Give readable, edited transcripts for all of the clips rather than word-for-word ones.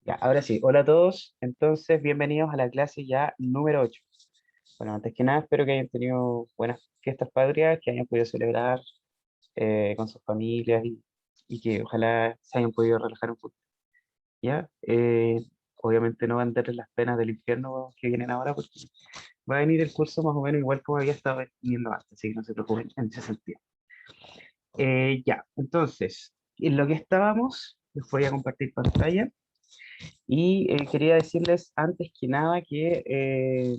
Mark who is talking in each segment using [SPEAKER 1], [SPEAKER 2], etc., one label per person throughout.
[SPEAKER 1] Ya, ahora sí, hola a todos. Entonces, bienvenidos a la clase ya número 8. Bueno, antes que nada, espero que hayan tenido buenas fiestas patrias, que hayan podido celebrar con sus familias y que ojalá se hayan podido relajar un poco. ¿Ya? Obviamente no van a darles las penas del infierno que vienen ahora, porque va a venir el curso más o menos igual como había estado viniendo antes, así que no se preocupen en ese sentido. Ya, entonces, en lo que estábamos, les voy a compartir pantalla. Y quería decirles antes que nada que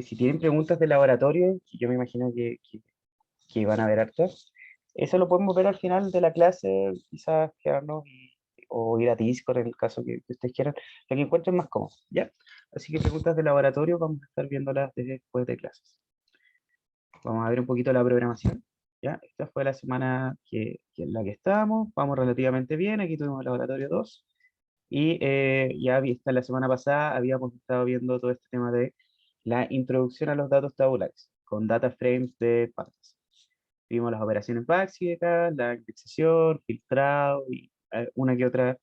[SPEAKER 1] si tienen preguntas de laboratorio, que yo me imagino que van a ver hartas, eso lo podemos ver al final de la clase, quizás quedarnos o ir a Discord en el caso que ustedes quieran, lo que encuentren más cómodo, ¿ya? Así que preguntas de laboratorio vamos a estar viéndolas después de clases. Vamos a ver un poquito la programación, ¿ya? Esta fue la semana en la que estábamos, vamos relativamente bien, aquí tuvimos el laboratorio 2. Y ya vista la semana pasada habíamos estado viendo todo este tema de la introducción a los datos tabulares con data frames de pandas. Vimos las operaciones básicas, la indexación, filtrado y una que otra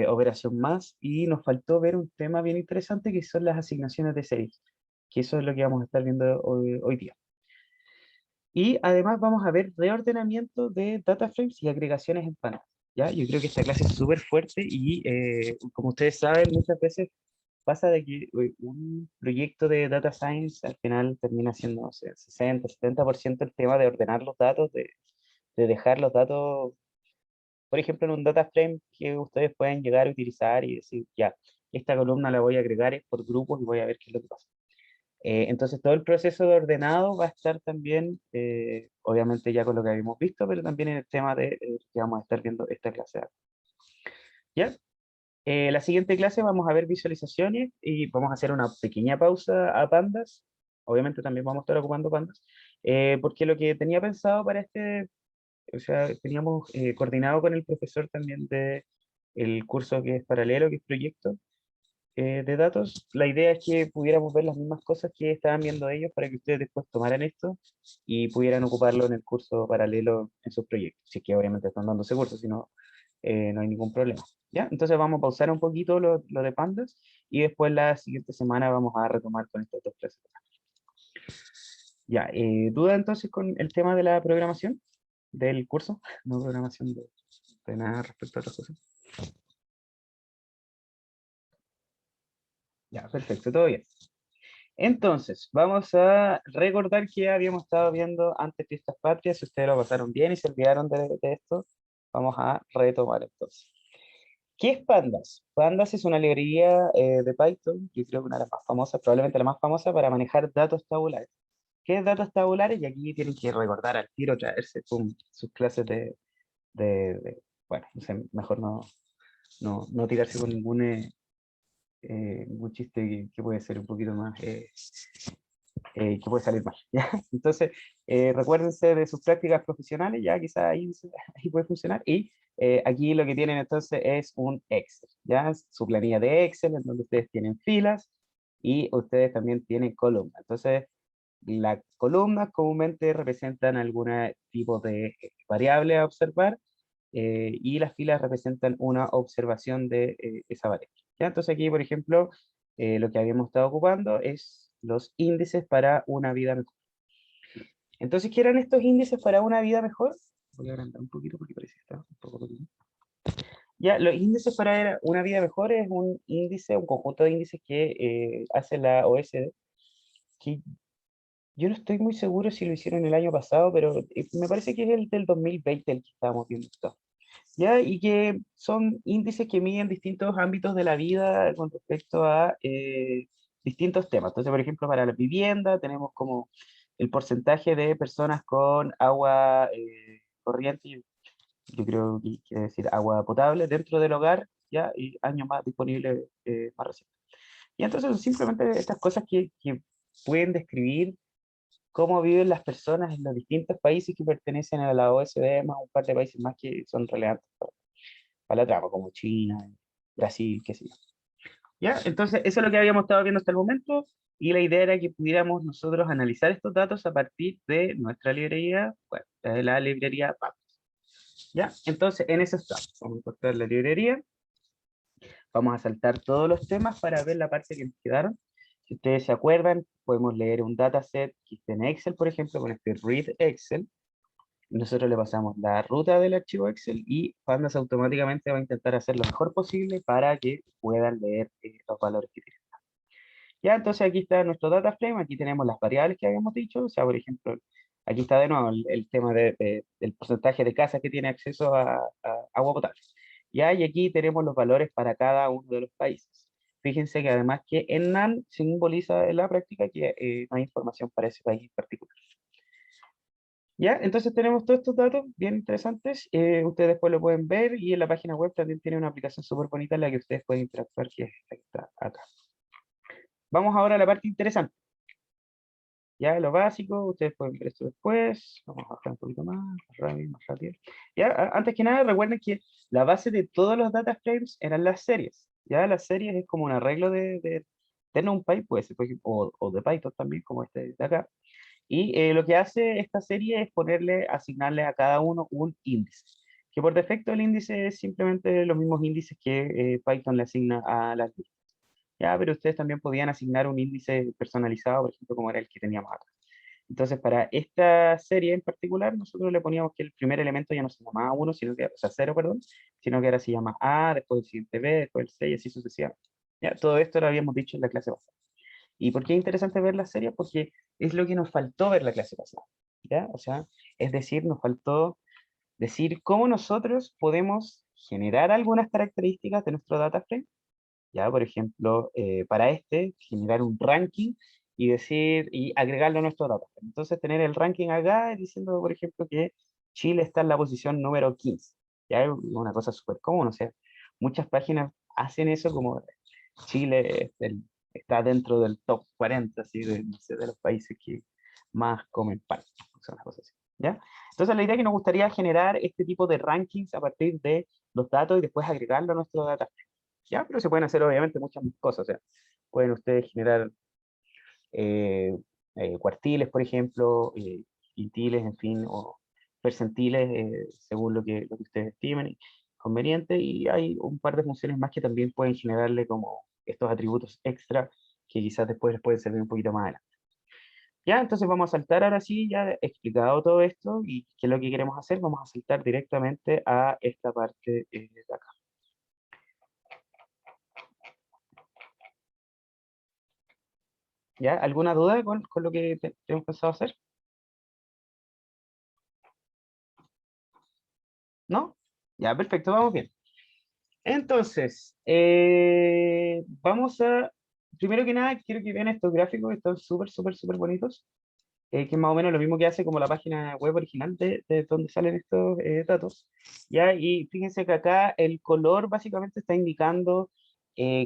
[SPEAKER 1] operación más. Y nos faltó ver un tema bien interesante que son las asignaciones de series, que eso es lo que vamos a estar viendo hoy día. Y además vamos a ver reordenamiento de data frames y agregaciones en pandas. ¿Ya? Yo creo que esta clase es súper fuerte y como ustedes saben, muchas veces pasa de que un proyecto de data science al final termina siendo, no sé, 60, 70% el tema de ordenar los datos, de dejar los datos, por ejemplo, en un data frame que ustedes pueden llegar a utilizar y decir, ya, esta columna la voy a agregar por grupos y voy a ver qué es lo que pasa. Entonces, todo el proceso de ordenado va a estar también, obviamente ya con lo que habíamos visto, pero también en el tema de que vamos a estar viendo esta clase. ¿Ya? La siguiente clase vamos a ver visualizaciones y vamos a hacer una pequeña pausa a pandas. Obviamente también vamos a estar ocupando pandas, porque lo que tenía pensado para o sea, teníamos coordinado con el profesor también de el curso que es paralelo, que es proyecto, de datos, la idea es que pudiéramos ver las mismas cosas que estaban viendo ellos para que ustedes después tomaran esto y pudieran ocuparlo en el curso paralelo en sus proyectos. Si es que obviamente están dando ese curso, si no, no hay ningún problema. ¿Ya? Entonces vamos a pausar un poquito lo de pandas y después la siguiente semana vamos a retomar con estas dos clases. Ya, ¿duda entonces con el tema de la programación del curso? No programación de nada respecto a otras cosas. Ya, perfecto, todo bien. Entonces, vamos a recordar que habíamos estado viendo antes Fiestas Patrias. Si ustedes lo pasaron bien y se olvidaron de esto, vamos a retomar entonces. ¿Qué es Pandas? Pandas es una librería de Python, yo creo que una de las más famosas, probablemente la más famosa para manejar datos tabulares. ¿Qué es datos tabulares? Y aquí tienen que recordar al tiro, traerse sus clases bueno, no sé, mejor no tirarse con ningún chiste que puede ser un poquito más que puede salir mal, ¿ya? Entonces, recuérdense de sus prácticas profesionales, ya quizás ahí, ahí puede funcionar. Y aquí lo que tienen entonces es un Excel, ¿ya? Su planilla de Excel, en donde ustedes tienen filas y ustedes también tienen columnas. Entonces, las columnas comúnmente representan algún tipo de variable a observar y las filas representan una observación de esa variable. ¿Ya? Entonces aquí, por ejemplo, lo que habíamos estado ocupando es los índices para una vida mejor. Entonces, ¿qué eran estos índices para una vida mejor? Voy a agrandar un poquito porque parece que está un poco pequeño. Ya, los índices para una vida mejor es un índice, un conjunto de índices que hace la OSD, que yo no estoy muy seguro si lo hicieron el año pasado, pero me parece que es el del 2020 el que estábamos viendo esto. ¿Ya? Y que son índices que miden distintos ámbitos de la vida con respecto a distintos temas. Entonces, por ejemplo, para la vivienda tenemos como el porcentaje de personas con agua corriente, yo creo que quiere decir agua potable dentro del hogar, ¿ya? Y años más disponibles más recientes. Y entonces son simplemente estas cosas que pueden describir cómo viven las personas en los distintos países que pertenecen a la OSD, más un par de países más que son relevantes para la trama, como China, Brasil, qué sé yo. ¿Ya? Entonces, eso es lo que habíamos estado viendo hasta el momento, y la idea era que pudiéramos nosotros analizar estos datos a partir de nuestra librería, bueno, de la librería PAP. ¿Ya? Entonces, en eso estamos. Vamos a cortar la librería. Vamos a saltar todos los temas para ver la parte que nos quedaron. Si ustedes se acuerdan, podemos leer un dataset que esté en Excel, por ejemplo, con este read Excel. Nosotros le pasamos la ruta del archivo Excel y Pandas automáticamente va a intentar hacer lo mejor posible para que puedan leer los valores que tienen. Ya, entonces aquí está nuestro data frame, aquí tenemos las variables que habíamos dicho, o sea, por ejemplo, aquí está de nuevo el tema del porcentaje de casas que tiene acceso a agua potable. Ya, y aquí tenemos los valores para cada uno de los países. Fíjense que además que en NaN simboliza en la práctica que no hay información para ese país en particular. Ya, entonces tenemos todos estos datos bien interesantes. Ustedes después lo pueden ver y en la página web también tiene una aplicación súper bonita en la que ustedes pueden interactuar, que es esta que está acá. Vamos ahora a la parte interesante. Ya lo básico, ustedes pueden ver esto después. Vamos a bajar un poquito más rápido, más rápido. Ya, antes que nada, recuerden que la base de todos los data frames eran las series. Ya, las series es como un arreglo de NumPy, puede ser, por ejemplo, o de Python también, como este de acá. Y lo que hace esta serie es asignarle a cada uno un índice. Que por defecto el índice es simplemente los mismos índices que Python le asigna a las listas. Ya, pero ustedes también podían asignar un índice personalizado, por ejemplo, como era el que teníamos acá. Entonces, para esta serie en particular, nosotros le poníamos que el primer elemento ya no se llamaba 1, sino que, o sea, 0, perdón, sino que ahora se llama A, después el siguiente B, después el C y así sucesivamente. Ya, todo esto lo habíamos dicho en la clase pasada. ¿Y por qué es interesante ver la serie? Porque es lo que nos faltó ver la clase pasada. ¿Ya? O sea, es decir, nos faltó decir cómo nosotros podemos generar algunas características de nuestro data frame. Ya, por ejemplo, para generar un ranking y decir, y agregarlo a nuestro data frame. Entonces, tener el ranking acá diciendo, por ejemplo, que Chile está en la posición número 15. Ya es una cosa súper común, o sea, muchas páginas hacen eso como Chile está dentro del top 40 así, no sé, de los países que más comen pan, o sea, una cosa así, ¿ya? Entonces la idea es que nos gustaría generar este tipo de rankings a partir de los datos y después agregarlo a nuestro data, ¿ya? Pero se pueden hacer obviamente muchas más cosas, o sea, pueden ustedes generar eh, cuartiles, por ejemplo, quintiles, en fin, o percentiles, según lo que ustedes estimen conveniente, y hay un par de funciones más que también pueden generarle como estos atributos extra que quizás después les pueden servir un poquito más adelante. Ya, entonces vamos a saltar ahora sí, ya explicado todo esto y qué es lo que queremos hacer, vamos a saltar directamente a esta parte de acá. ¿Ya? ¿Alguna duda con lo que tenemos pensado hacer? ¿No? Ya, perfecto, vamos bien. Entonces, primero que nada, quiero que vean estos gráficos, que están súper, súper, súper bonitos, que es más o menos lo mismo que hace como la página web original de donde salen estos datos. ¿Ya? Y fíjense que acá el color básicamente está indicando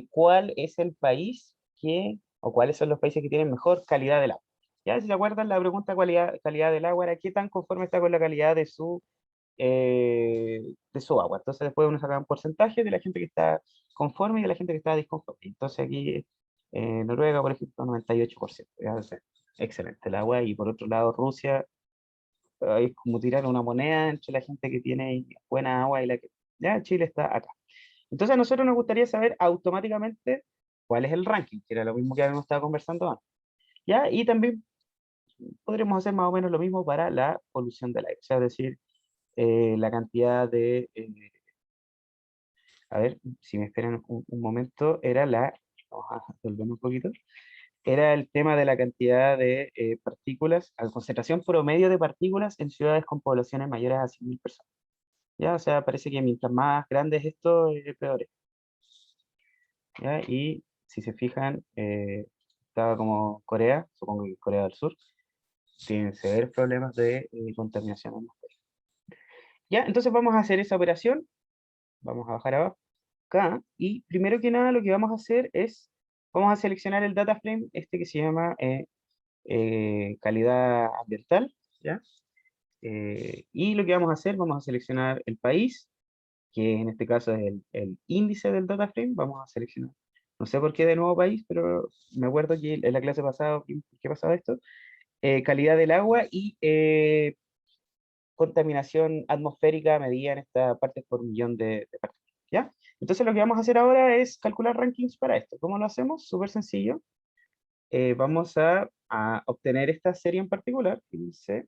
[SPEAKER 1] cuál es el país o cuáles son los países que tienen mejor calidad del agua. ¿Ya? Si se acuerdan, la pregunta calidad del agua era qué tan conforme está con la calidad de su agua. Entonces después uno saca un porcentaje de la gente que está conforme y de la gente que está disconforme. Entonces aquí Noruega, por ejemplo, 98%. ¿Ya? O sea, excelente el agua. Y por otro lado, Rusia, es como tirar una moneda entre la gente que tiene buena agua y la que... Ya, Chile está acá. Entonces a nosotros nos gustaría saber automáticamente cuál es el ranking, que era lo mismo que habíamos estado conversando antes. ¿Ya? Y también podremos hacer más o menos lo mismo para la polución del aire. O sea, es decir, la cantidad a ver, si me esperan un momento, vamos a volver un poquito, era el tema de la cantidad de partículas, a concentración promedio de partículas en ciudades con poblaciones mayores a 100.000 personas. ¿Ya? O sea, parece que mientras más grande es esto, peor es. ¿Ya? Y si se fijan, estaba como Corea, supongo que Corea del Sur, tienen severos problemas de contaminación atmosférica. ¿Ya? Entonces vamos a hacer esa operación, vamos a bajar abajo acá, y primero que nada lo que vamos a hacer es, vamos a seleccionar el data frame, este que se llama calidad ambiental, ¿ya? Y lo que vamos a hacer, vamos a seleccionar el país, que en este caso es el índice del data frame, vamos a seleccionar, no sé por qué de nuevo país, pero me acuerdo que en la clase pasada, ¿qué pasaba esto? Calidad del agua y contaminación atmosférica medida en esta partes por millón de partículas, ¿ya? Entonces lo que vamos a hacer ahora es calcular rankings para esto. ¿Cómo lo hacemos? Súper sencillo. Vamos a obtener esta serie en particular. Índice.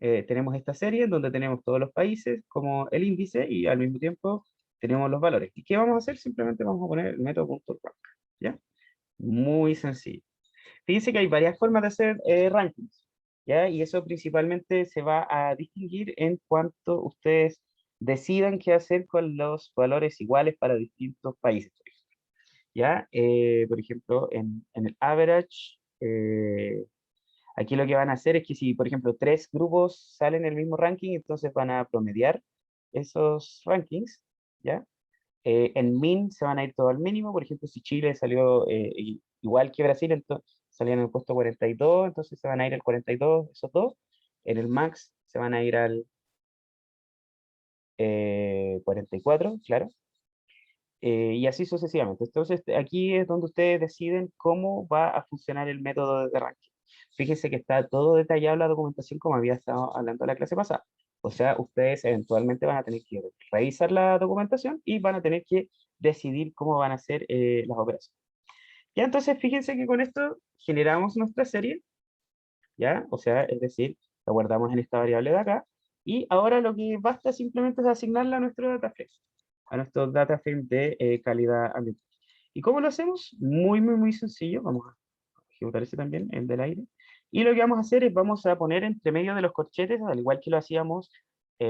[SPEAKER 1] Tenemos esta serie en donde tenemos todos los países como el índice y al mismo tiempo tenemos los valores. ¿Y qué vamos a hacer? Simplemente vamos a poner el método.rank, ¿ya? Muy sencillo. Fíjense que hay varias formas de hacer rankings, ¿ya? Y eso principalmente se va a distinguir en cuanto ustedes decidan qué hacer con los valores iguales para distintos países, ¿ya? Por ejemplo, en el average, aquí lo que van a hacer es que si, por ejemplo, 3 grupos salen en el mismo ranking, entonces van a promediar esos rankings, ¿ya? En min se van a ir todo al mínimo. Por ejemplo, si Chile salió igual que Brasil, entonces salían en el puesto 42, entonces se van a ir al 42, esos dos. En el max se van a ir al 44, claro. Y así sucesivamente. Entonces, aquí es donde ustedes deciden cómo va a funcionar el método de ranking. Fíjense que está todo detallado en la documentación como había estado hablando en la clase pasada. O sea, ustedes eventualmente van a tener que revisar la documentación y van a tener que decidir cómo van a hacer las operaciones. Ya, entonces fíjense que con esto generamos nuestra serie, ¿ya? O sea, es decir, la guardamos en esta variable de acá, y ahora lo que basta simplemente es asignarla a nuestro data frame, a nuestro data frame de calidad ambiental. ¿Y cómo lo hacemos? Muy, muy, muy sencillo. Vamos a ejecutar ese también, el del aire. Y lo que vamos a hacer es vamos a poner entre medio de los corchetes, al igual que lo hacíamos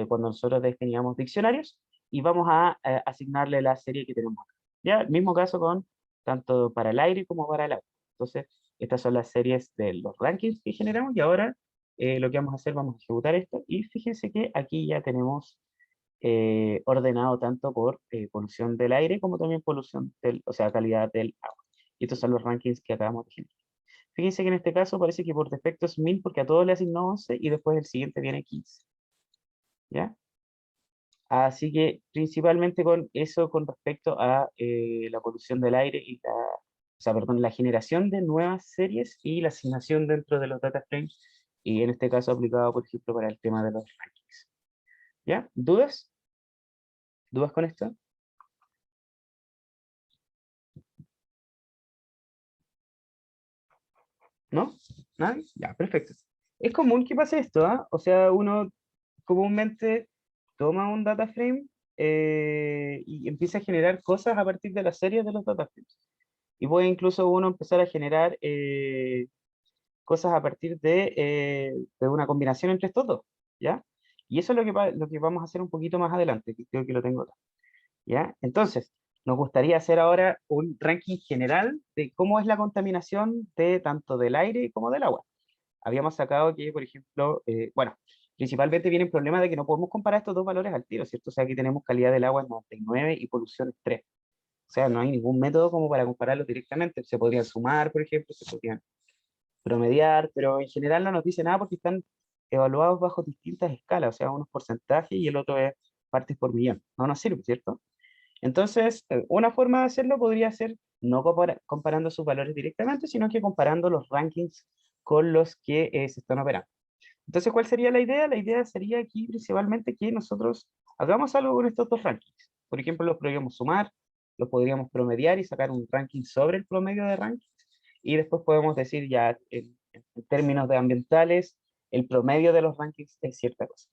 [SPEAKER 1] cuando nosotros definíamos diccionarios, y vamos a asignarle la serie que tenemos acá. Ya, el mismo caso con tanto para el aire como para el agua. Entonces, estas son las series de los rankings que generamos, y ahora lo que vamos a hacer, vamos a ejecutar esto, y fíjense que aquí ya tenemos ordenado tanto por polución del aire como también polución del, o sea, calidad del agua. Y estos son los rankings que acabamos de generar. Fíjense que en este caso parece que por defecto es 1000 porque a todos le asignó 11 y después el siguiente viene 15. ¿Ya? Así que principalmente con eso con respecto a la polución del aire y o sea, perdón, la generación de nuevas series y la asignación dentro de los data frames, y en este caso aplicado, por ejemplo, para el tema de los rankings. ¿Ya? ¿Dudas? ¿Dudas con esto? ¿No? ¿Nadie? Ya, perfecto. Es común que pase esto, ¿ah? O sea, uno comúnmente toma un data frame y empieza a generar cosas a partir de las series de los data frames. Y puede incluso uno empezar a generar cosas a partir de una combinación entre estos dos, ¿ya? Y eso es lo que vamos a hacer un poquito más adelante, que creo que lo tengo acá, ¿ya? Entonces, nos gustaría hacer ahora un ranking general de cómo es la contaminación de tanto del aire como del agua. Habíamos sacado que, por ejemplo, bueno, principalmente viene el problema de que no podemos comparar estos dos valores al tiro, ¿cierto? O sea, aquí tenemos calidad del agua en 99 y polución en 3. O sea, no hay ningún método como para compararlos directamente. Se podrían sumar, por ejemplo, se podrían promediar, pero en general no nos dice nada porque están evaluados bajo distintas escalas, o sea, unos porcentajes y el otro es partes por millón. No nos sirve, ¿cierto? Entonces, una forma de hacerlo podría ser no comparando sus valores directamente, sino que comparando los rankings con los que se están operando. Entonces, ¿cuál sería la idea? La idea sería aquí principalmente que nosotros hagamos algo con estos dos rankings. Por ejemplo, los podríamos sumar, los podríamos promediar y sacar un ranking sobre el promedio de rankings. Y después podemos decir ya en términos de ambientales, el promedio de los rankings es cierta cosa.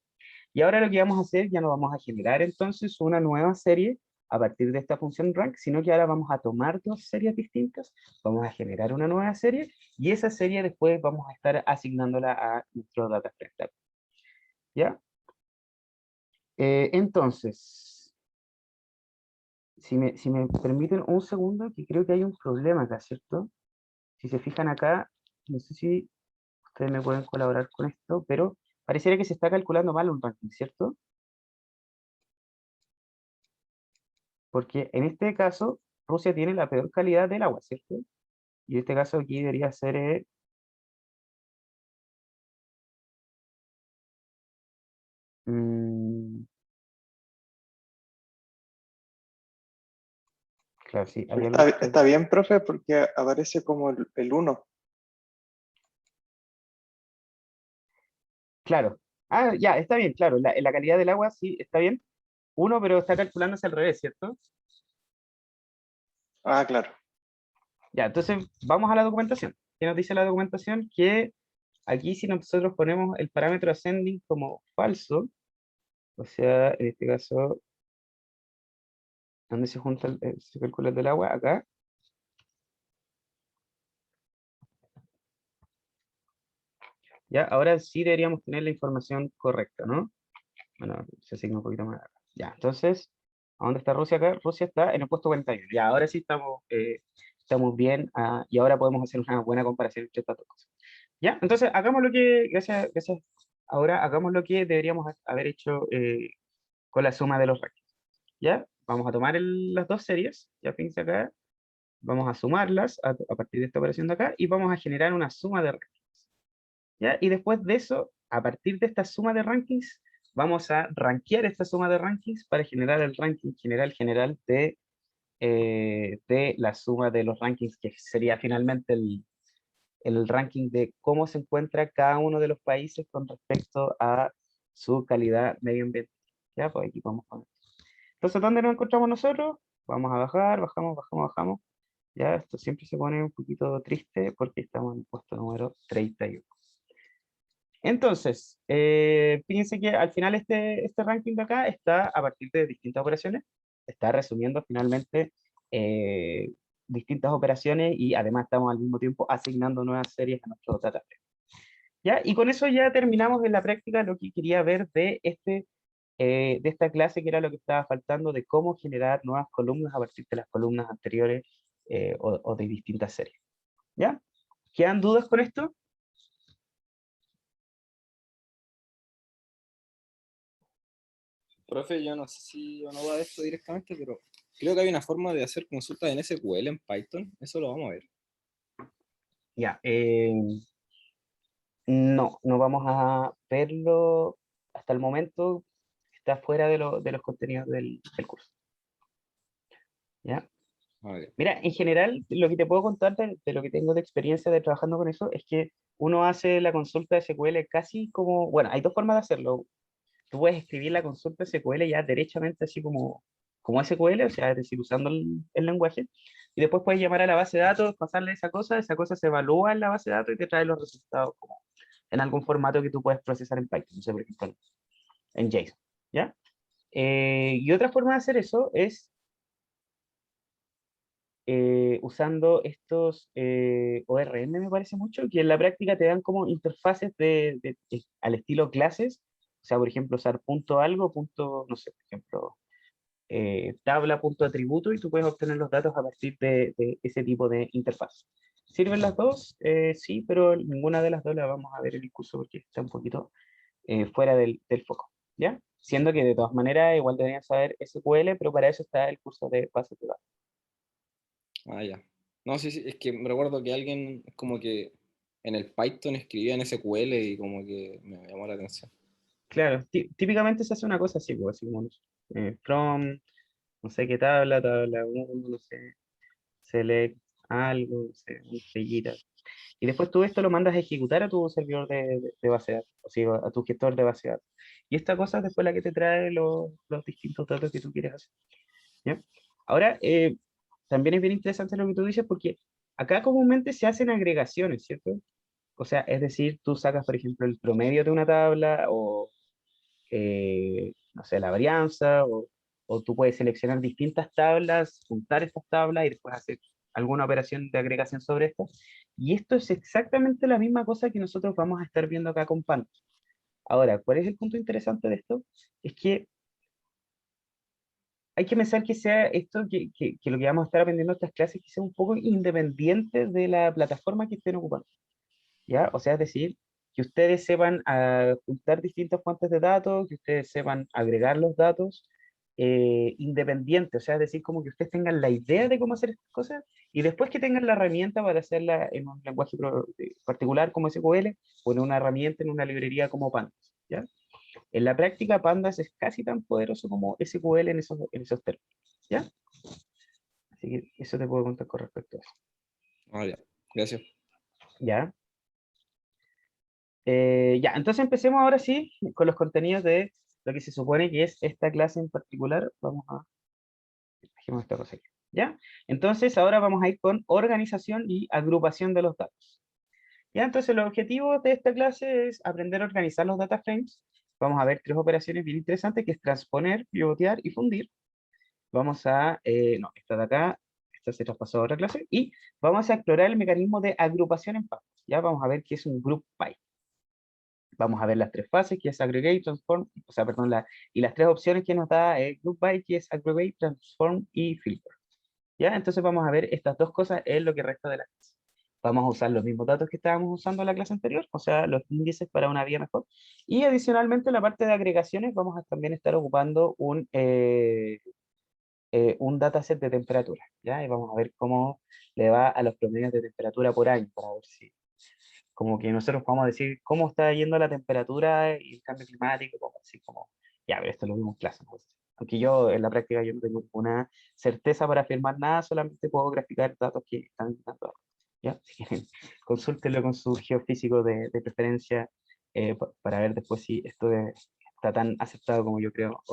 [SPEAKER 1] Y ahora lo que vamos a hacer, ya no vamos a generar entonces una nueva serie a partir de esta función rank, sino que ahora vamos a tomar dos series distintas, vamos a generar una nueva serie, y esa serie después vamos a estar asignándola a nuestro data frame. ¿Ya? Entonces, si me permiten un segundo, que creo que hay un problema acá, ¿cierto? Si se fijan acá, no sé si ustedes me pueden colaborar con esto, pero pareciera que se está calculando mal un ranking, ¿cierto? Porque en este caso, Rusia tiene la peor calidad del agua, ¿cierto? Y en este caso aquí debería ser, mm, claro, sí, hay algo
[SPEAKER 2] Está,
[SPEAKER 1] que estoy...
[SPEAKER 2] está bien, profe, porque aparece como el 1.
[SPEAKER 1] Claro, Ah, ya, está bien, claro, la calidad del agua sí está bien. Uno, pero está calculándose al revés, ¿cierto?
[SPEAKER 2] Ah, claro.
[SPEAKER 1] Ya, entonces vamos a la documentación. ¿Qué nos dice la documentación? Que aquí si nosotros ponemos el parámetro ascending como falso, o sea, en este caso, ¿dónde se junta se calcula el del agua? Acá. Ya, ahora sí deberíamos tener la información correcta, ¿no? Bueno, se asigna un poquito más acá. Ya, entonces, ¿a dónde está Rusia acá? Rusia está en el puesto 41. Ya, ahora sí estamos bien, y ahora podemos hacer una buena comparación entre estas dos cosas. Ya, entonces hagamos lo que, gracias, ahora hagamos lo que deberíamos haber hecho con la suma de los rankings. ¿Ya? Vamos a tomar las dos series, ya fíjense acá, vamos a sumarlas a partir de esta operación de acá y vamos a generar una suma de rankings. ¿Ya? Y después de eso, a partir de esta suma de rankings, vamos a rankear esta suma de rankings para generar el ranking general de la suma de los rankings, que sería finalmente el ranking de cómo se encuentra cada uno de los países con respecto a su calidad medioambiental. Ya, pues aquí vamos a ver. Entonces, ¿dónde nos encontramos nosotros? Vamos a bajar, bajamos, bajamos, bajamos. Ya, esto siempre se pone un poquito triste porque estamos en el puesto número 31. Entonces, fíjense que al final este ranking de acá está a partir de distintas operaciones, está resumiendo finalmente eh, distintas operaciones y además estamos al mismo tiempo asignando nuevas series a nuestro database. ¿Ya? Y con eso ya terminamos en la práctica lo que quería ver de esta clase, que era lo que estaba faltando, de cómo generar nuevas columnas a partir de las columnas anteriores o de distintas series. ¿Ya? ¿Quedan dudas con esto?
[SPEAKER 3] Profe, yo no sé si uno va de esto directamente, pero creo que hay una forma de hacer consultas en SQL en Python. Eso lo vamos a ver.
[SPEAKER 1] Ya. No, no vamos a verlo hasta el momento, está fuera de los contenidos del curso. ¿Ya?
[SPEAKER 3] Vale.
[SPEAKER 1] Mira, en general, lo que te puedo contar de lo que tengo de experiencia de trabajando con eso es que uno hace la consulta de SQL casi como, bueno, hay dos formas de hacerlo. Tú puedes escribir la consulta SQL ya derechamente así como SQL, o sea, es decir, usando el lenguaje, y después puedes llamar a la base de datos, pasarle esa cosa se evalúa en la base de datos y te trae los resultados como en algún formato que tú puedes procesar en Python, no sé, por ejemplo, en JSON, ¿ya? Y otra forma de hacer eso es usando estos ORM, me parece mucho, que en la práctica te dan como interfaces al estilo clases, o sea, por ejemplo, usar punto algo, punto, no sé, por ejemplo, tabla, punto atributo, y tú puedes obtener los datos a partir de ese tipo de interfaz. ¿Sirven las dos? Sí, pero ninguna de las dos la vamos a ver en el curso porque está un poquito fuera del foco, ¿ya? Siendo que de todas maneras igual deberían saber SQL, pero para eso está el curso de bases de datos.
[SPEAKER 3] Ah, ya. No, sí, sí, es que me recuerdo que alguien como que en el Python escribía en SQL y como que me llamó la atención.
[SPEAKER 1] Claro, típicamente se hace una cosa así, pues, así como from, no sé qué tabla, tabla 1, no sé, select algo, no sé, una estrellita. Y después tú esto lo mandas a ejecutar a tu servidor de base de datos, o sea, a tu gestor de base de datos. Y esta cosa es después la que te trae los distintos datos que tú quieres hacer. ¿Ya? Ahora, también es bien interesante lo que tú dices porque acá comúnmente se hacen agregaciones, ¿cierto? O sea, es decir, tú sacas, por ejemplo, el promedio de una tabla o no sé, la varianza, o tú puedes seleccionar distintas tablas, juntar estas tablas y después hacer alguna operación de agregación sobre estas. Y esto es exactamente la misma cosa que nosotros vamos a estar viendo acá con Pandas. Ahora, ¿cuál es el punto interesante de esto? Es que hay que pensar que sea esto, que lo que vamos a estar aprendiendo en estas clases, que sea un poco independiente de la plataforma que estén ocupando. ¿Ya? O sea, es decir, que ustedes sepan juntar distintas fuentes de datos, que ustedes sepan agregar los datos independientes, o sea, es decir, como que ustedes tengan la idea de cómo hacer estas cosas y después que tengan la herramienta para hacerla en un lenguaje particular como SQL o en una herramienta, en una librería como Pandas, ¿ya? En la práctica, Pandas es casi tan poderoso como SQL en esos términos, ¿ya? Así que eso te puedo contar con respecto a eso,
[SPEAKER 3] Ah, ya. Gracias.
[SPEAKER 1] ¿ya? Ya, entonces empecemos ahora sí con los contenidos de lo que se supone que es esta clase en particular. Vamos a... Dejemos esta cosa aquí. ¿Ya? Entonces ahora vamos a ir con organización y agrupación de los datos. ¿Ya? Entonces los objetivos de esta clase es aprender a organizar los data frames. Vamos a ver tres operaciones bien interesantes, que es transponer, pivotear y fundir. Vamos a... no, esta de acá, esta se traspasó a otra clase. Y vamos a explorar el mecanismo de agrupación en partes. ¿Ya? Vamos a ver qué es un group by. Vamos a ver las tres fases, que es aggregate, transform, o sea, perdón, y las tres opciones que nos da group by, que es aggregate, transform y filter. ¿Ya? Entonces vamos a ver estas dos cosas en lo que resta de la clase. Vamos a usar los mismos datos que estábamos usando en la clase anterior, o sea, los índices para una vía mejor. Y adicionalmente en la parte de agregaciones vamos a también estar ocupando un dataset de temperatura, ¿ya? Y vamos a ver cómo le va a los promedios de temperatura por año, para ver si, como que nosotros podemos decir cómo está yendo la temperatura y el cambio climático, como así como, ya, pero esto lo vimos en clase, ¿no? Aunque yo en la práctica yo no tengo ninguna certeza para afirmar nada, solamente puedo graficar datos que están dando. ¿Ya? Si quieren, consúltenlo con su geofísico de preferencia para ver después si esto está tan aceptado como yo creo.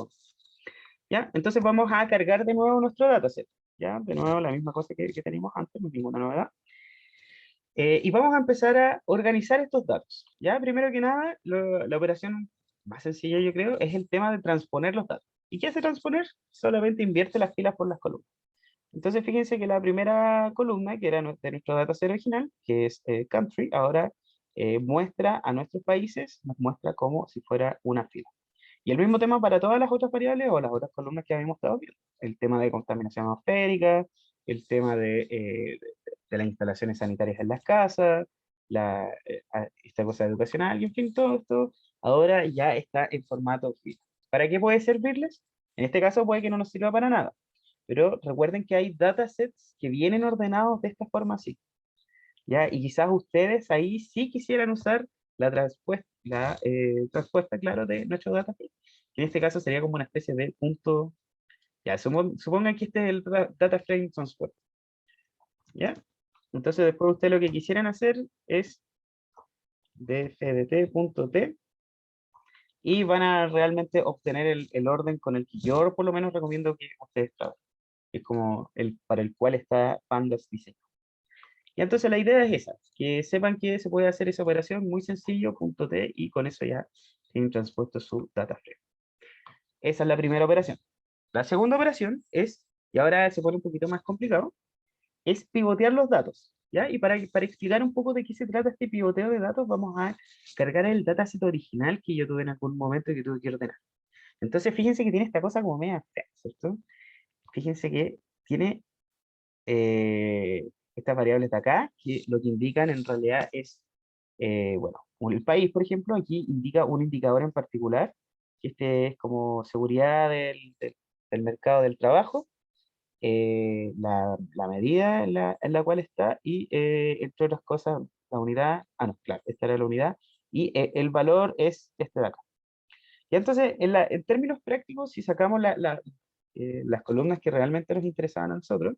[SPEAKER 1] ¿Ya? Entonces vamos a cargar de nuevo nuestro dataset. ¿Ya? De nuevo la misma cosa que teníamos antes, no hay ninguna novedad. Y vamos a empezar a organizar estos datos. ¿Ya? Primero que nada, la operación más sencilla, yo creo, es el tema de transponer los datos. ¿Y qué hace transponer? Solamente invierte las filas por las columnas. Entonces, fíjense que la primera columna, que era de nuestro dataset original, que es country, ahora muestra a nuestros países, nos muestra como si fuera una fila. Y el mismo tema para todas las otras variables o las otras columnas que habíamos estado viendo. El tema de contaminación atmosférica, el tema de las instalaciones sanitarias en las casas, esta cosa educacional, y en fin, todo esto ahora ya está en formato fila. ¿Para qué puede servirles? En este caso puede que no nos sirva para nada, pero recuerden que hay datasets que vienen ordenados de esta forma así, ¿ya? Y quizás ustedes ahí sí quisieran usar la transpuesta, claro, de nuestro dataset. En este caso sería como una especie de punto, ya, supongan que este es el data frame transport, ¿ya? Entonces después ustedes lo que quisieran hacer es dfdt.t y van a realmente obtener el orden con el que yo por lo menos recomiendo que ustedes trabajen. Es como el para el cual está Pandas diseñado. Y entonces la idea es esa, que sepan que se puede hacer esa operación muy sencillo, punto .t, y con eso ya tienen transpuesto su data frame. Esa es la primera operación. La segunda operación es, y ahora se pone un poquito más complicado, es pivotear los datos. ¿Ya? Y para explicar un poco de qué se trata este pivoteo de datos, vamos a cargar el dataset original que yo tuve en algún momento y que tuve que ordenar. Entonces, fíjense que tiene esta cosa como media fea, ¿cierto? Fíjense que tiene estas variables de acá, que lo que indican en realidad es, bueno, el país, por ejemplo, aquí indica un indicador en particular, que este es como seguridad del mercado del trabajo, la medida en la cual está y, entre otras cosas, la unidad, no, claro, esta era la unidad, y el valor es este de acá. Y entonces, en términos prácticos, si sacamos las columnas que realmente nos interesaban a nosotros,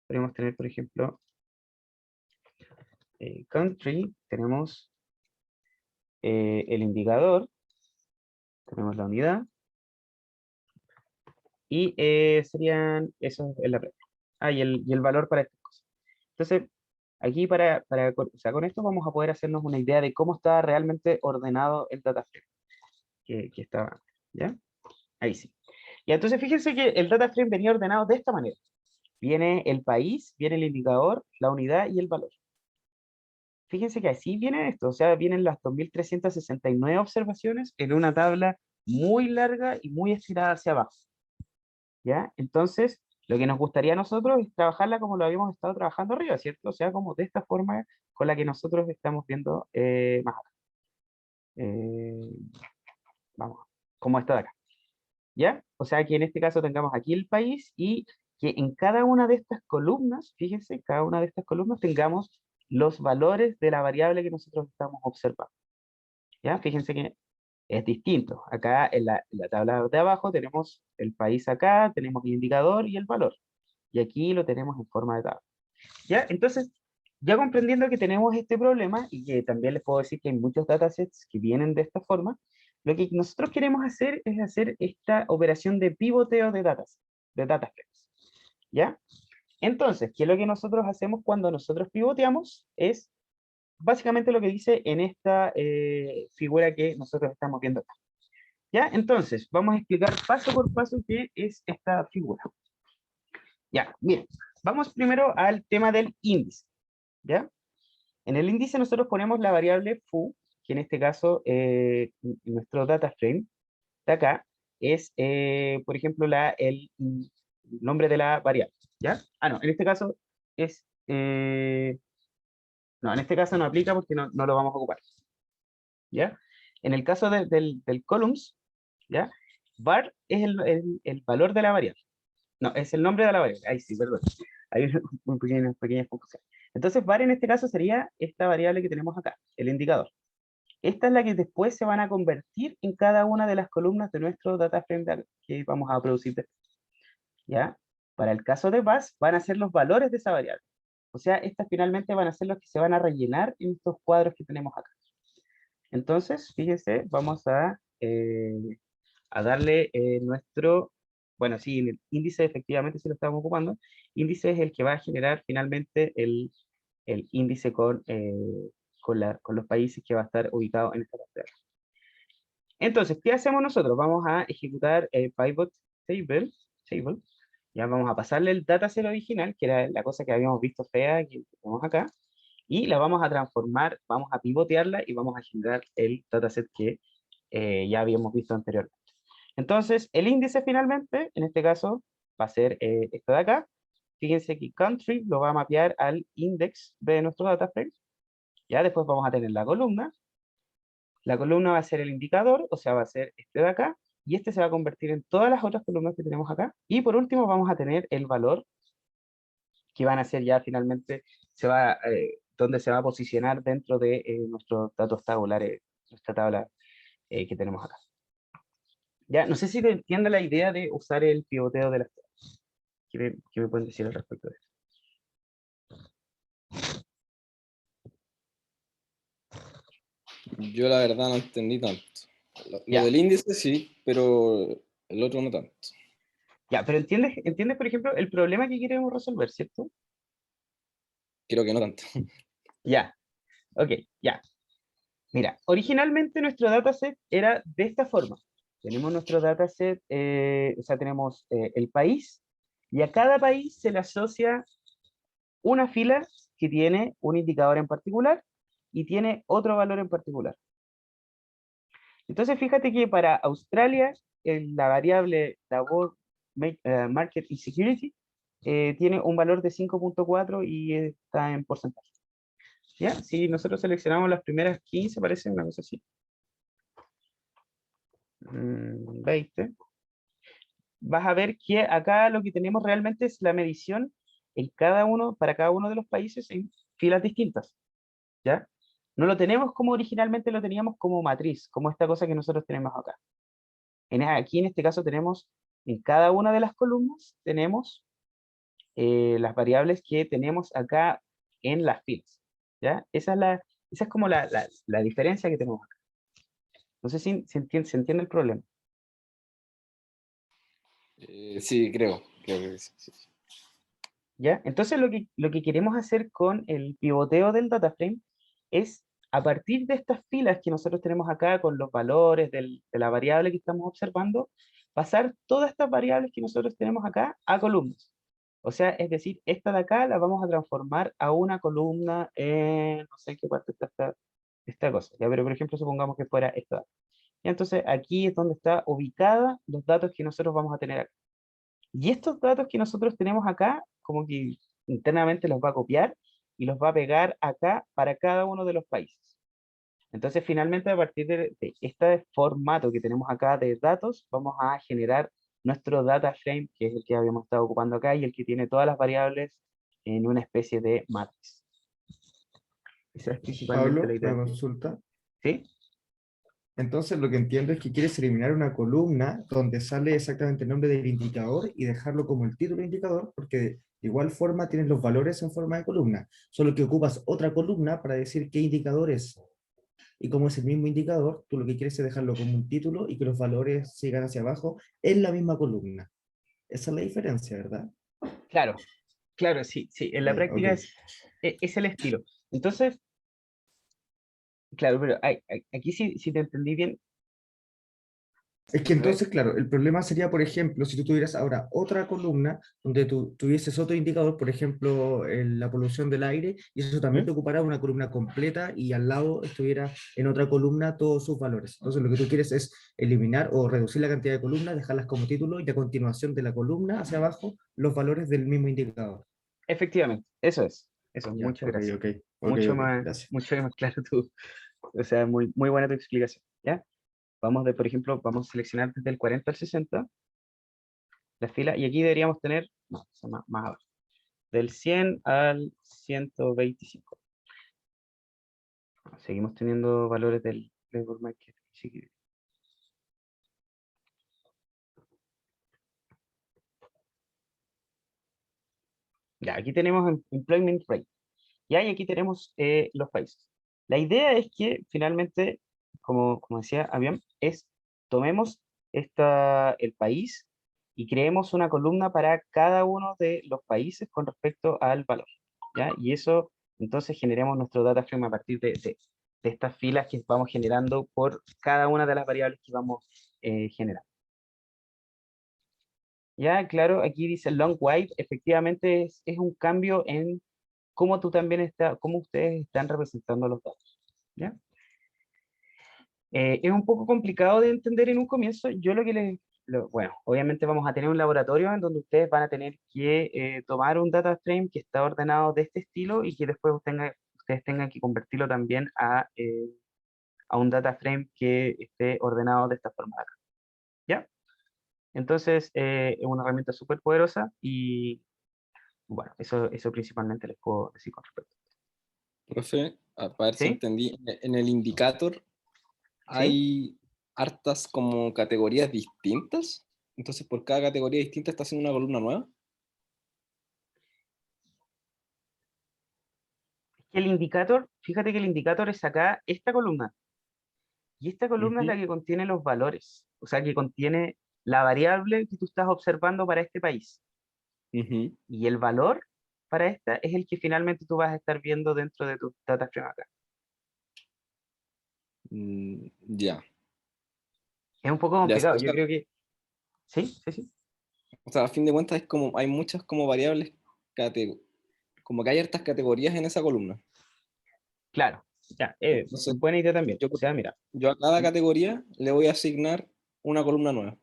[SPEAKER 1] podemos tener, por ejemplo, country, tenemos el indicador, tenemos la unidad, y serían, eso es la práctica. Y el valor para estas cosas. Entonces, aquí o sea, con esto vamos a poder hacernos una idea de cómo está realmente ordenado el data frame que estaba antes, ¿ya? Ahí sí. Y entonces fíjense que el data frame venía ordenado de esta manera. Viene el país, viene el indicador, la unidad y el valor. Fíjense que así viene esto, o sea, vienen las 2369 observaciones en una tabla muy larga y muy estirada hacia abajo, ¿ya? Entonces, lo que nos gustaría a nosotros es trabajarla como lo habíamos estado trabajando arriba, ¿cierto? O sea, como de esta forma con la que nosotros estamos viendo más acá. Eh, vamos, como esta de acá, ¿ya? O sea, que en este caso tengamos aquí el país y que en cada una de estas columnas, fíjense, en cada una de estas columnas tengamos los valores de la variable que nosotros estamos observando. ¿Ya? Fíjense que es distinto. Acá en la tabla de abajo tenemos el país acá, tenemos el indicador y el valor. Y aquí lo tenemos en forma de tabla. ¿Ya? Entonces, ya comprendiendo que tenemos este problema y que también les puedo decir que hay muchos datasets que vienen de esta forma, lo que nosotros queremos hacer es hacer esta operación de pivoteo de datas, de data frames, ¿ya? Entonces, ¿qué es lo que nosotros hacemos cuando nosotros pivoteamos? Es básicamente lo que dice en esta figura que nosotros estamos viendo acá. ¿Ya? Entonces, vamos a explicar paso por paso qué es esta figura. Ya, miren, vamos primero al tema del índice. ¿Ya? En el índice nosotros ponemos la variable foo, que en este caso, nuestro data frame de acá, es, por ejemplo, el nombre de la variable. ¿Ya? Ah, no, en este caso es... no, en este caso no aplica porque no lo vamos a ocupar. ¿Ya? En el caso del columns, ¿ya? Var es el valor de la variable. No, es el nombre de la variable. Ahí sí, perdón. Hay una pequeña confusión. Entonces, var en este caso sería esta variable que tenemos acá, el indicador. Esta es la que después se van a convertir en cada una de las columnas de nuestro data frame que vamos a producir después. ¿Ya? Para el caso de bus, van a ser los valores de esa variable. O sea, estas finalmente van a ser los que se van a rellenar en estos cuadros que tenemos acá. Entonces, fíjense, vamos a darle nuestro, bueno, sí, el índice efectivamente sí lo estamos ocupando. Índice es el que va a generar finalmente el índice con los países que va a estar ubicado en esta parte de acá. Entonces, ¿qué hacemos nosotros? Vamos a ejecutar pivot table, ya vamos a pasarle el dataset original, que era la cosa que habíamos visto fea, que tenemos acá, y la vamos a transformar, vamos a pivotearla y vamos a generar el dataset que ya habíamos visto anteriormente. Entonces, el índice finalmente, en este caso, va a ser esto de acá. Fíjense que country lo va a mapear al index de nuestro data frame. Ya después vamos a tener la columna. La columna va a ser el indicador, o sea, va a ser este de acá. Y este se va a convertir en todas las otras columnas que tenemos acá. Y por último vamos a tener el valor que van a ser ya finalmente, donde se va a posicionar dentro de nuestros datos tabulares, nuestra tabla que tenemos acá. Ya, no sé si te entiende la idea de usar el pivoteo de las tablas. ¿Qué me pueden decir al respecto de eso?
[SPEAKER 3] Yo la verdad no entendí tanto. Lo
[SPEAKER 1] Ya,
[SPEAKER 3] del índice sí, pero el otro no tanto.
[SPEAKER 1] ya, pero entiendes, por ejemplo, el problema que queremos resolver, ¿cierto?
[SPEAKER 3] Creo que no tanto.
[SPEAKER 1] Ya, ok, ya. Mira, originalmente nuestro dataset era de esta forma. Tenemos nuestro dataset, o sea, tenemos el país, y a cada país se le asocia una fila que tiene un indicador en particular y tiene otro valor en particular. Entonces, fíjate que para Australia, la variable labor, market y security tiene un valor de 5.4 y está en porcentaje. ¿Ya? Si nosotros seleccionamos las primeras 15, parece una cosa así. 20. Vas a ver que acá lo que tenemos realmente es la medición para cada uno de los países en filas distintas. ¿Ya? No lo tenemos como originalmente lo teníamos como matriz, como esta cosa que nosotros tenemos acá. Aquí en este caso tenemos, en cada una de las columnas, tenemos las variables que tenemos acá en las filas. ¿Ya? Esa es como la diferencia que tenemos acá. No sé si se entiende el problema.
[SPEAKER 3] Sí, creo que sí, sí.
[SPEAKER 1] ¿Ya? Entonces lo que queremos hacer con el pivoteo del data frame es, a partir de estas filas que nosotros tenemos acá con los valores de la variable que estamos observando, pasar todas estas variables que nosotros tenemos acá a columnas. O sea, es decir, esta de acá la vamos a transformar a una columna en, no sé en qué parte está esta cosa, ¿ya? Pero por ejemplo, supongamos que fuera esta. Y entonces aquí es donde está ubicada los datos que nosotros vamos a tener acá. Y estos datos que nosotros tenemos acá, como que internamente los va a copiar y los va a pegar acá para cada uno de los países. Entonces, finalmente, a partir de este formato que tenemos acá de datos, vamos a generar nuestro data frame, que es el que habíamos estado ocupando acá y el que tiene todas las variables en una especie de matriz. Esa es principalmente la
[SPEAKER 2] Pablo,
[SPEAKER 1] idea.
[SPEAKER 2] una consulta.
[SPEAKER 1] ¿Sí?
[SPEAKER 4] Entonces lo que entiendo es que quieres eliminar una columna donde sale exactamente el nombre del indicador y dejarlo como el título indicador, porque de igual forma tienes los valores en forma de columna, solo que ocupas otra columna para decir qué indicador es. Y como es el mismo indicador, tú lo que quieres es dejarlo como un título y que los valores sigan hacia abajo en la misma columna. Esa es la diferencia, ¿verdad?
[SPEAKER 1] Claro, claro, sí, sí, en la
[SPEAKER 4] Ya, ok.
[SPEAKER 1] práctica es el estilo. Entonces, claro, pero aquí sí, si te entendí bien,
[SPEAKER 4] Es que
[SPEAKER 1] a ver,
[SPEAKER 4] entonces, claro, el problema sería, por ejemplo, si tú tuvieras ahora otra columna donde tú tuvieses otro indicador, por ejemplo, la polución del aire, y eso también
[SPEAKER 1] ¿Mm?
[SPEAKER 4] te ocupará una columna completa y al lado estuviera en otra columna todos sus valores. Entonces, lo que tú quieres es eliminar o reducir la cantidad de columnas, dejarlas como título y a continuación de la columna hacia abajo los valores del mismo indicador.
[SPEAKER 1] Efectivamente, eso es,
[SPEAKER 4] Ya,
[SPEAKER 1] muchas gracias.
[SPEAKER 4] ok, gracias.
[SPEAKER 1] Mucho más claro tú, o sea, muy, muy buena tu explicación, ¿ya? Por ejemplo, vamos a seleccionar desde el 40 al 60 la fila, y aquí deberíamos tener, no, o sea, más abajo, del 100 al 125. Seguimos teniendo valores del labor market. Ya, aquí tenemos employment rate. Ya, y aquí tenemos los países. La idea es que finalmente, como decía Aviam, tomemos el país y creemos una columna para cada uno de los países con respecto al valor. ¿Ya? Y eso, entonces generemos nuestro data frame a partir de estas filas que vamos generando por cada una de las variables que vamos generando. Ya, claro, aquí dice long white, efectivamente es un cambio en cómo tú también cómo ustedes están representando los datos. ¿Ya? Es un poco complicado de entender en un comienzo. Yo bueno, obviamente vamos a tener un laboratorio en donde ustedes van a tener que tomar un data frame que está ordenado de este estilo y que después ustedes tengan que convertirlo también a un data frame que esté ordenado de esta forma de acá. ¿Ya? Entonces, es una herramienta súper poderosa y bueno, eso principalmente les puedo decir con respecto.
[SPEAKER 3] Profe, a ver si
[SPEAKER 1] ¿Sí?
[SPEAKER 3] entendí. En el indicator
[SPEAKER 1] ¿Sí?
[SPEAKER 3] hay hartas como categorías distintas. Entonces, por cada categoría distinta está haciendo una columna nueva.
[SPEAKER 1] Que el indicador, fíjate que el indicador es acá, esta columna. Y esta columna es la
[SPEAKER 4] Ujú.
[SPEAKER 1] que contiene los valores, o sea, que contiene la variable que tú estás observando para este país.
[SPEAKER 3] Ujú.
[SPEAKER 1] Y el valor para esta es el que finalmente tú vas a estar viendo dentro de tu data frame acá.
[SPEAKER 3] Ya.
[SPEAKER 1] Es un poco
[SPEAKER 3] Ya,
[SPEAKER 1] complicado, yo creo que... Sí, sí, sí.
[SPEAKER 3] o sea, a fin de cuentas es como, hay muchas como variables, como que hay hartas categorías en esa columna.
[SPEAKER 1] Claro, ya,
[SPEAKER 3] Entonces,
[SPEAKER 1] buena idea también.
[SPEAKER 3] yo,
[SPEAKER 1] O sea, mira,
[SPEAKER 3] yo a cada
[SPEAKER 1] ¿Mm?
[SPEAKER 3] categoría le voy a asignar una columna nueva.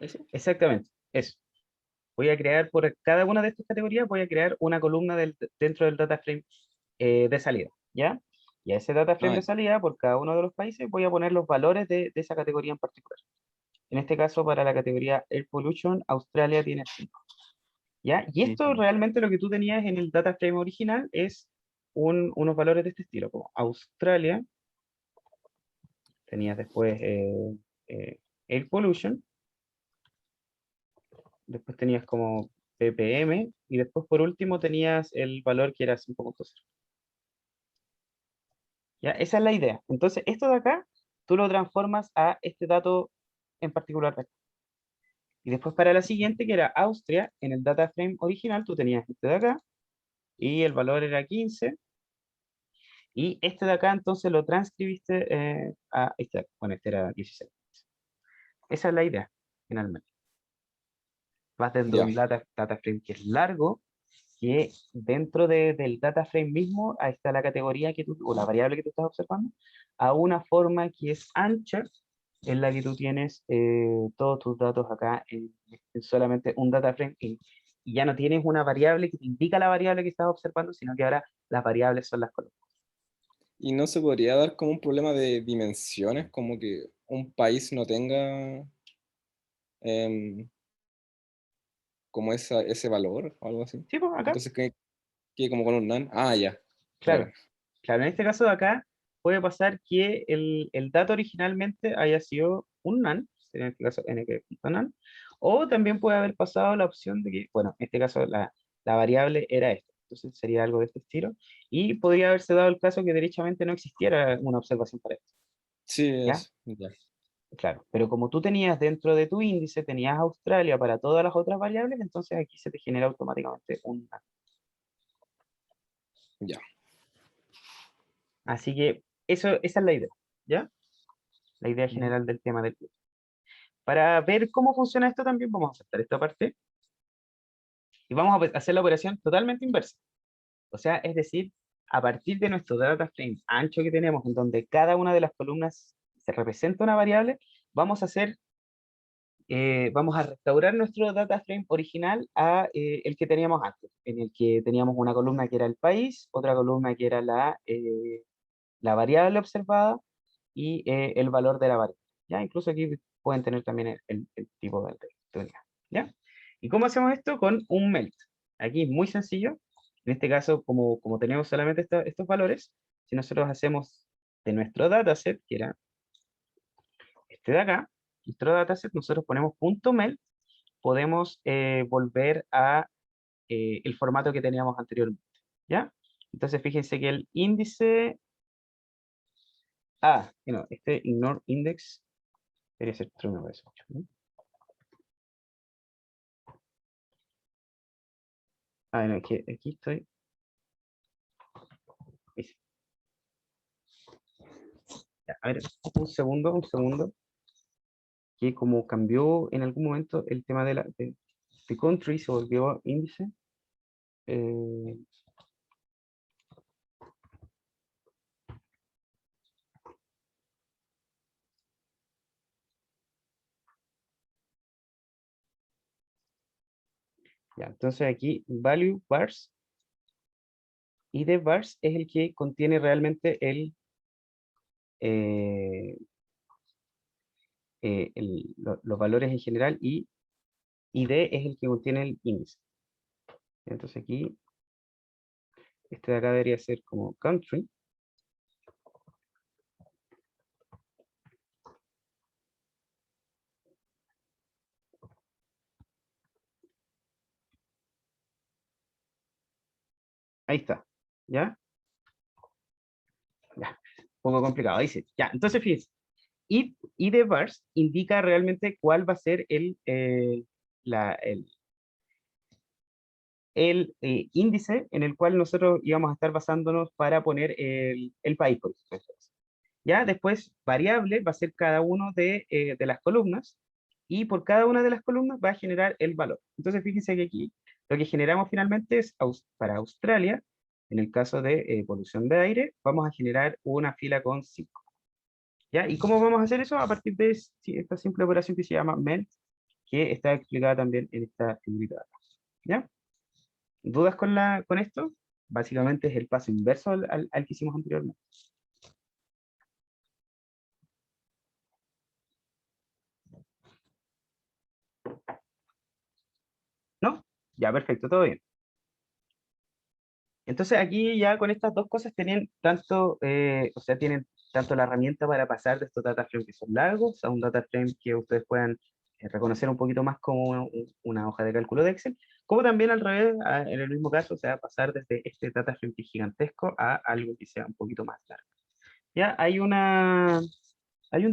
[SPEAKER 3] ¿Eso?
[SPEAKER 1] Exactamente, eso. Voy a crear por cada una de estas categorías, voy a crear una columna dentro del data frame de salida, ¿ya? Y a ese data frame
[SPEAKER 3] Ah,
[SPEAKER 1] de salida, por cada uno de los países, voy a poner los valores de esa categoría en particular. En este caso, para la categoría Air Pollution, Australia tiene 5. ¿Ya? Y esto
[SPEAKER 3] ujú.
[SPEAKER 1] realmente lo que tú tenías en el data frame original es unos valores de este estilo, como Australia, tenías después eh, Air Pollution, después tenías como ppm, y después por último tenías el valor que era 5.0. ¿Ya? Esa es la idea. Entonces, esto de acá, tú lo transformas a este dato en particular de acá. Y después para la siguiente, que era Austria, en el data frame original, tú tenías este de acá, y el valor era 15, y este de acá entonces lo transcribiste a este de acá. Bueno, este era 16. Esa es la idea, finalmente. Vas desde
[SPEAKER 3] Ya.
[SPEAKER 1] un data frame que es largo, que dentro del data frame mismo, ahí está la categoría o la variable que tú estás observando, a una forma que es ancha, en la que tú tienes todos tus datos acá en solamente un data frame, y ya no tienes una variable que te indica la variable que estás observando, sino que ahora las variables son las columnas.
[SPEAKER 3] Y no se podría dar como un problema de dimensiones, como que un país no tenga em, como ese valor o algo así.
[SPEAKER 1] Sí, pues acá,
[SPEAKER 3] Entonces, que como con un NaN. Ah, ya, claro.
[SPEAKER 1] claro, claro, en este caso de acá, puede pasar que el dato originalmente haya sido un NaN, en este caso NK.NaN, o también puede haber pasado la opción de que, bueno, en este caso la variable era esta, entonces sería algo de este estilo, y podría haberse dado el caso que derechamente no existiera una observación para esto,
[SPEAKER 3] Sí,
[SPEAKER 1] ¿ya?
[SPEAKER 3] ya.
[SPEAKER 1] Claro, pero como tú tenías dentro de tu índice, tenías Australia para todas las otras variables, entonces aquí se te genera automáticamente un NaN.
[SPEAKER 3] Ya.
[SPEAKER 1] Así que esa es la idea, ¿ya? La idea
[SPEAKER 3] Ujú.
[SPEAKER 1] general del tema del club. Para ver cómo funciona esto también vamos a saltar esta parte y vamos a hacer la operación totalmente inversa. O sea, es decir, a partir de nuestro data frame ancho que tenemos, en donde cada una de las columnas se representa una variable, vamos a hacer, vamos a restaurar nuestro data frame original a el que teníamos antes, en el que teníamos una columna que era el país, otra columna que era la variable observada y el valor de la variable. ¿Ya? Incluso aquí pueden tener también el tipo de unidad. ¿Ya? ¿Y cómo hacemos esto? Con un melt. Aquí es muy sencillo. En este caso, como tenemos solamente estos valores, si nosotros hacemos de nuestro dataset, que era este de acá, nuestro dataset, nosotros ponemos punto .melt, podemos volver a el formato que teníamos anteriormente. ¿Ya? Entonces fíjense que el índice no, este ignore index debería ser true, me parece mucho, ¿no? No, aquí estoy. Ahí. Ya, a ver, un segundo, que como cambió en algún momento el tema de country, se volvió índice. eh, ya, entonces aquí value bars y de bars es el que contiene realmente eh, los valores en general y ID es el que contiene el índice. Entonces aquí, este de acá debería ser como country. Ahí está, ¿ya? Ya, un poco complicado, ahí sí. Ya, entonces fíjense, y de vars indica realmente cuál va a ser el índice en el cual nosotros íbamos a estar basándonos para poner el país, por ejemplo. Ya, después, variable va a ser cada uno de las columnas, y por cada una de las columnas va a generar el valor. Entonces, fíjense que aquí lo que generamos finalmente es para Australia, en el caso de polución de aire, vamos a generar una fila con 5. ¿Ya? ¿Y cómo vamos a hacer eso? A partir de esta simple operación que se llama MELT, que está explicada también en esta figurita. ¿Ya? ¿Dudas con esto? Básicamente es el paso inverso al que hicimos anteriormente. ¿No? Ya, perfecto, todo bien. Entonces aquí ya con estas dos cosas tienen tanto, o sea, tienen tanto la herramienta para pasar de estos data frames que son largos a un data frame que ustedes puedan reconocer un poquito más como una hoja de cálculo de Excel, como también al revés, en el mismo caso, o sea, pasar desde este data frame que es gigantesco a algo que sea un poquito más largo. Ya hay un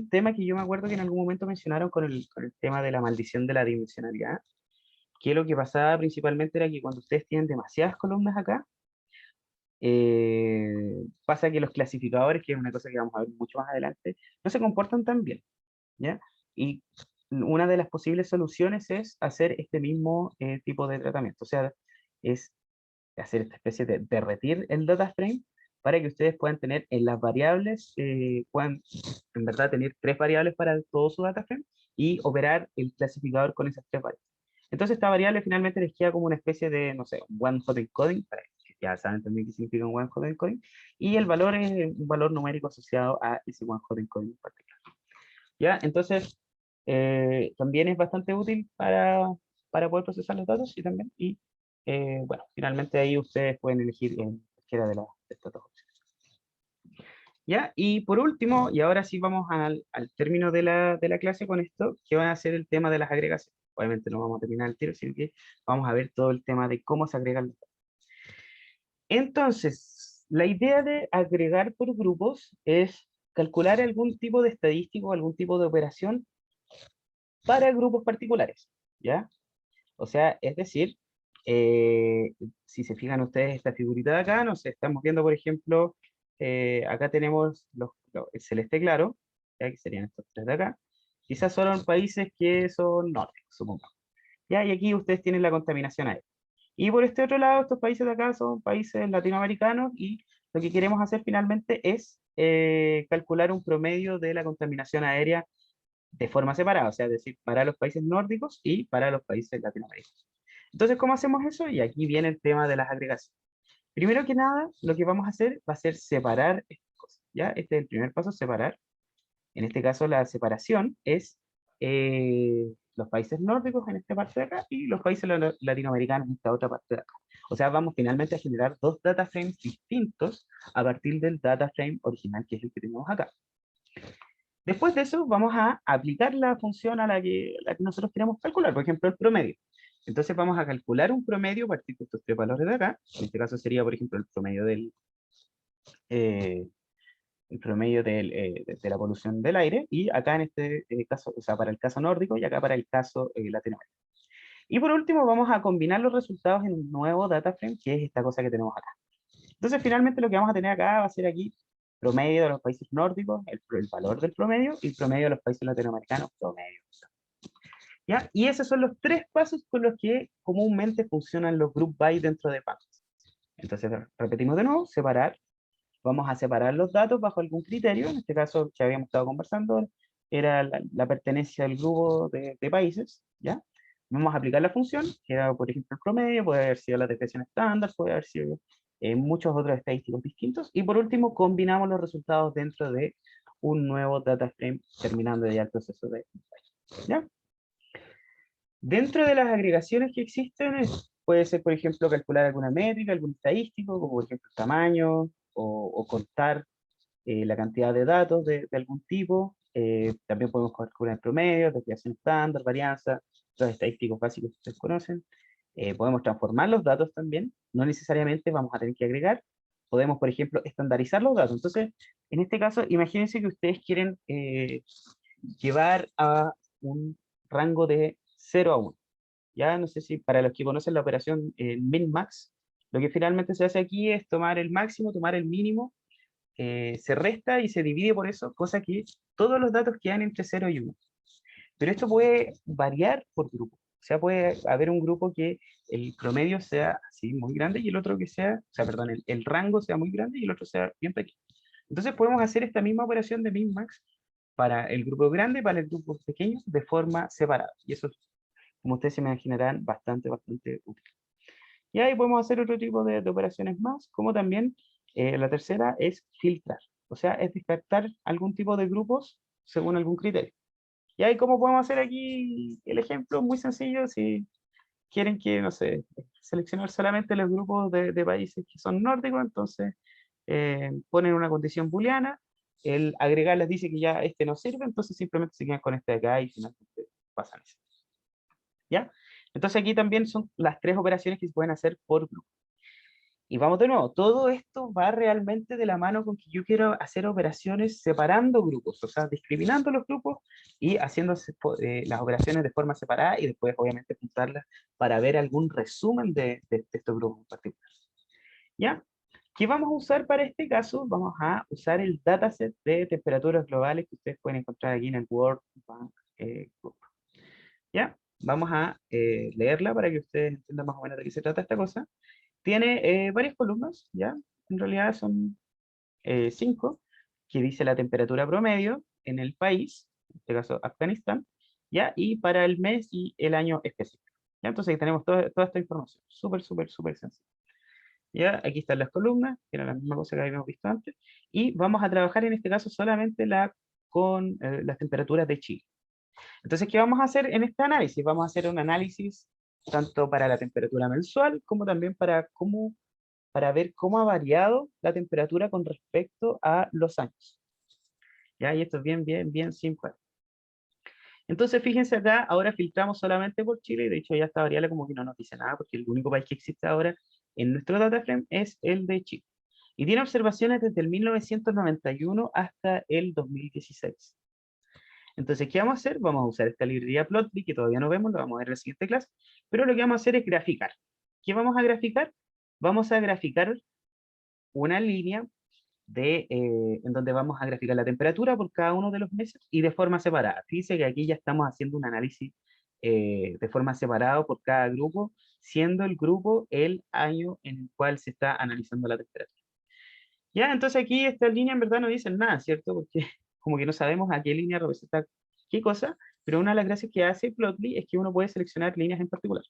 [SPEAKER 1] tema que yo me acuerdo que en algún momento mencionaron con el tema de la maldición de la dimensionalidad, que lo que pasaba principalmente era que cuando ustedes tienen demasiadas columnas acá, pasa que los clasificadores, que es una cosa que vamos a ver mucho más adelante, no se comportan tan bien, ¿ya? Y una de las posibles soluciones es hacer este mismo tipo de tratamiento, o sea, es hacer esta especie de derretir el data frame para que ustedes puedan tener en las variables, puedan en verdad tener 3 variables para todo su data frame y operar el clasificador con esas 3 variables. Entonces esta variable finalmente les queda como una especie de, no sé, un one-hot encoding, para que ya saben también qué significa un one-hot encoding, y el valor es un valor numérico asociado a ese one-hot encoding en particular. ¿Ya? Entonces, también es bastante útil para poder procesar los datos y también, bueno, finalmente ahí ustedes pueden elegir cualquiera de estas dos opciones. ¿Ya? Y por último, y ahora sí vamos al término de la clase con esto, que va a ser el tema de las agregaciones. Obviamente no vamos a terminar el tiro, sino que vamos a ver todo el tema de cómo se agregan los datos. Entonces, la idea de agregar por grupos es calcular algún tipo de estadístico, algún tipo de operación para grupos particulares, ¿ya? O sea, es decir, si se fijan ustedes esta figurita de acá, nos estamos viendo, por ejemplo, acá tenemos el celeste claro, ¿ya? Que serían estos tres de acá. Quizás son países que son nórdicos, supongamos. ¿Ya? Y aquí ustedes tienen la contaminación aérea. Y por este otro lado, estos países de acá son países latinoamericanos y lo que queremos hacer finalmente es calcular un promedio de la contaminación aérea de forma separada, o sea, es decir, para los países nórdicos y para los países latinoamericanos. Entonces, ¿cómo hacemos eso? Y aquí viene el tema de las agregaciones. Primero que nada, lo que vamos a hacer va a ser separar estas cosas, ¿ya? Este es el primer paso, separar. En este caso, la separación es los países nórdicos en esta parte de acá y los países latinoamericanos en esta otra parte de acá. O sea, vamos finalmente a generar dos data frames distintos a partir del data frame original, que es el que tenemos acá. Después de eso, vamos a aplicar la función a la que nosotros queremos calcular, por ejemplo, el promedio. Entonces vamos a calcular un promedio a partir de estos tres valores de acá. En este caso sería, por ejemplo, eh, el promedio de la polución del aire, y acá en este caso, o sea, para el caso nórdico, y acá para el caso latinoamericano. Y por último, vamos a combinar los resultados en un nuevo data frame, que es esta cosa que tenemos acá. Entonces, finalmente lo que vamos a tener acá va a ser aquí promedio de los países nórdicos, el valor del promedio, y promedio de los países latinoamericanos, promedio. ¿Ya? Y esos son los tres pasos con los que comúnmente funcionan los group by dentro de Pandas. Entonces, repetimos de nuevo, separar. Vamos a separar los datos bajo algún criterio, en este caso que habíamos estado conversando, era la pertenencia al grupo de países, ¿ya? Vamos a aplicar la función, que era, por ejemplo, el promedio, puede haber sido la desviación estándar, puede haber sido muchos otros estadísticos distintos, y por último, combinamos los resultados dentro de un nuevo data frame, terminando ya el proceso de, ¿ya? Dentro de las agregaciones que existen, puede ser, por ejemplo, calcular alguna métrica, algún estadístico, como por ejemplo tamaño, o contar la cantidad de datos de algún tipo. También podemos calcular el promedio, desviación estándar, varianza, los estadísticos básicos que ustedes conocen. Podemos transformar los datos también, no necesariamente vamos a tener que agregar. Podemos, por ejemplo, estandarizar los datos. Entonces, en este caso, imagínense que ustedes quieren llevar a un rango de 0 a 1. Ya no sé si para los que conocen la operación min-max, lo que finalmente se hace aquí es tomar el máximo, tomar el mínimo, se resta y se divide por eso, cosa que todos los datos quedan entre 0 y 1. Pero esto puede variar por grupo. O sea, puede haber un grupo que el promedio sea así muy grande y el otro que sea, o sea, perdón, el rango sea muy grande y el otro sea bien pequeño. Entonces podemos hacer esta misma operación de min-max para el grupo grande y para el grupo pequeño de forma separada. Y eso, como ustedes se imaginarán, bastante útil. Y ahí podemos hacer otro tipo de operaciones más, como también la tercera es filtrar. O sea, es descartar algún tipo de grupos según algún criterio. Y ahí, ¿cómo podemos hacer aquí el ejemplo? Muy sencillo, si quieren que, no sé, seleccionar solamente los grupos de países que son nórdicos, entonces ponen una condición booleana, el agregar les dice que ya este no sirve, entonces simplemente se quedan con este de acá y finalmente pasan eso. ¿Ya? Entonces aquí también son las tres operaciones que se pueden hacer por grupo. Y vamos de nuevo, todo esto va realmente de la mano con que yo quiero hacer operaciones separando grupos, o sea, discriminando los grupos y haciendo las operaciones de forma separada y después obviamente juntarlas para ver algún resumen de estos grupos en particular. ¿Ya? ¿Qué vamos a usar para este caso? Vamos a usar el dataset de temperaturas globales que ustedes pueden encontrar aquí en el World Bank Group. ¿Ya? Vamos a leerla para que ustedes entiendan más o menos de qué se trata esta cosa. Tiene varias columnas, ¿ya? En realidad son 5, que dice la temperatura promedio en el país, en este caso Afganistán, ¿ya? Y para el mes y el año específico. ¿Ya? Entonces aquí tenemos toda esta información, súper sencilla. ¿Ya? Aquí están las columnas, que era la misma cosa que habíamos visto antes, y vamos a trabajar en este caso solamente con las temperaturas de Chile. Entonces, ¿qué vamos a hacer en este análisis? Vamos a hacer un análisis tanto para la temperatura mensual como también para cómo para ver cómo ha variado la temperatura con respecto a los años. ¿Ya? Y esto es bien simple. Entonces, fíjense acá, ahora filtramos solamente por Chile, y de hecho ya esta variable como que no nos dice nada, porque el único país que existe ahora en nuestro data frame es el de Chile. Y tiene observaciones desde el 1991 hasta el 2016. Entonces, ¿qué vamos a hacer? Vamos a usar esta librería Plotly, que todavía no vemos, lo vamos a ver en la siguiente clase, pero lo que vamos a hacer es graficar. ¿Qué vamos a graficar? Vamos a graficar una línea en donde vamos a graficar la temperatura por cada uno de los meses y de forma separada. Fíjense que aquí ya estamos haciendo un análisis de forma separada por cada grupo, siendo el grupo el año en el cual se está analizando la temperatura. Ya, entonces aquí esta línea en verdad no dice nada, ¿cierto? Porque como que no sabemos a qué línea representa qué cosa, pero una de las gracias que hace Plotly es que uno puede seleccionar líneas en particular.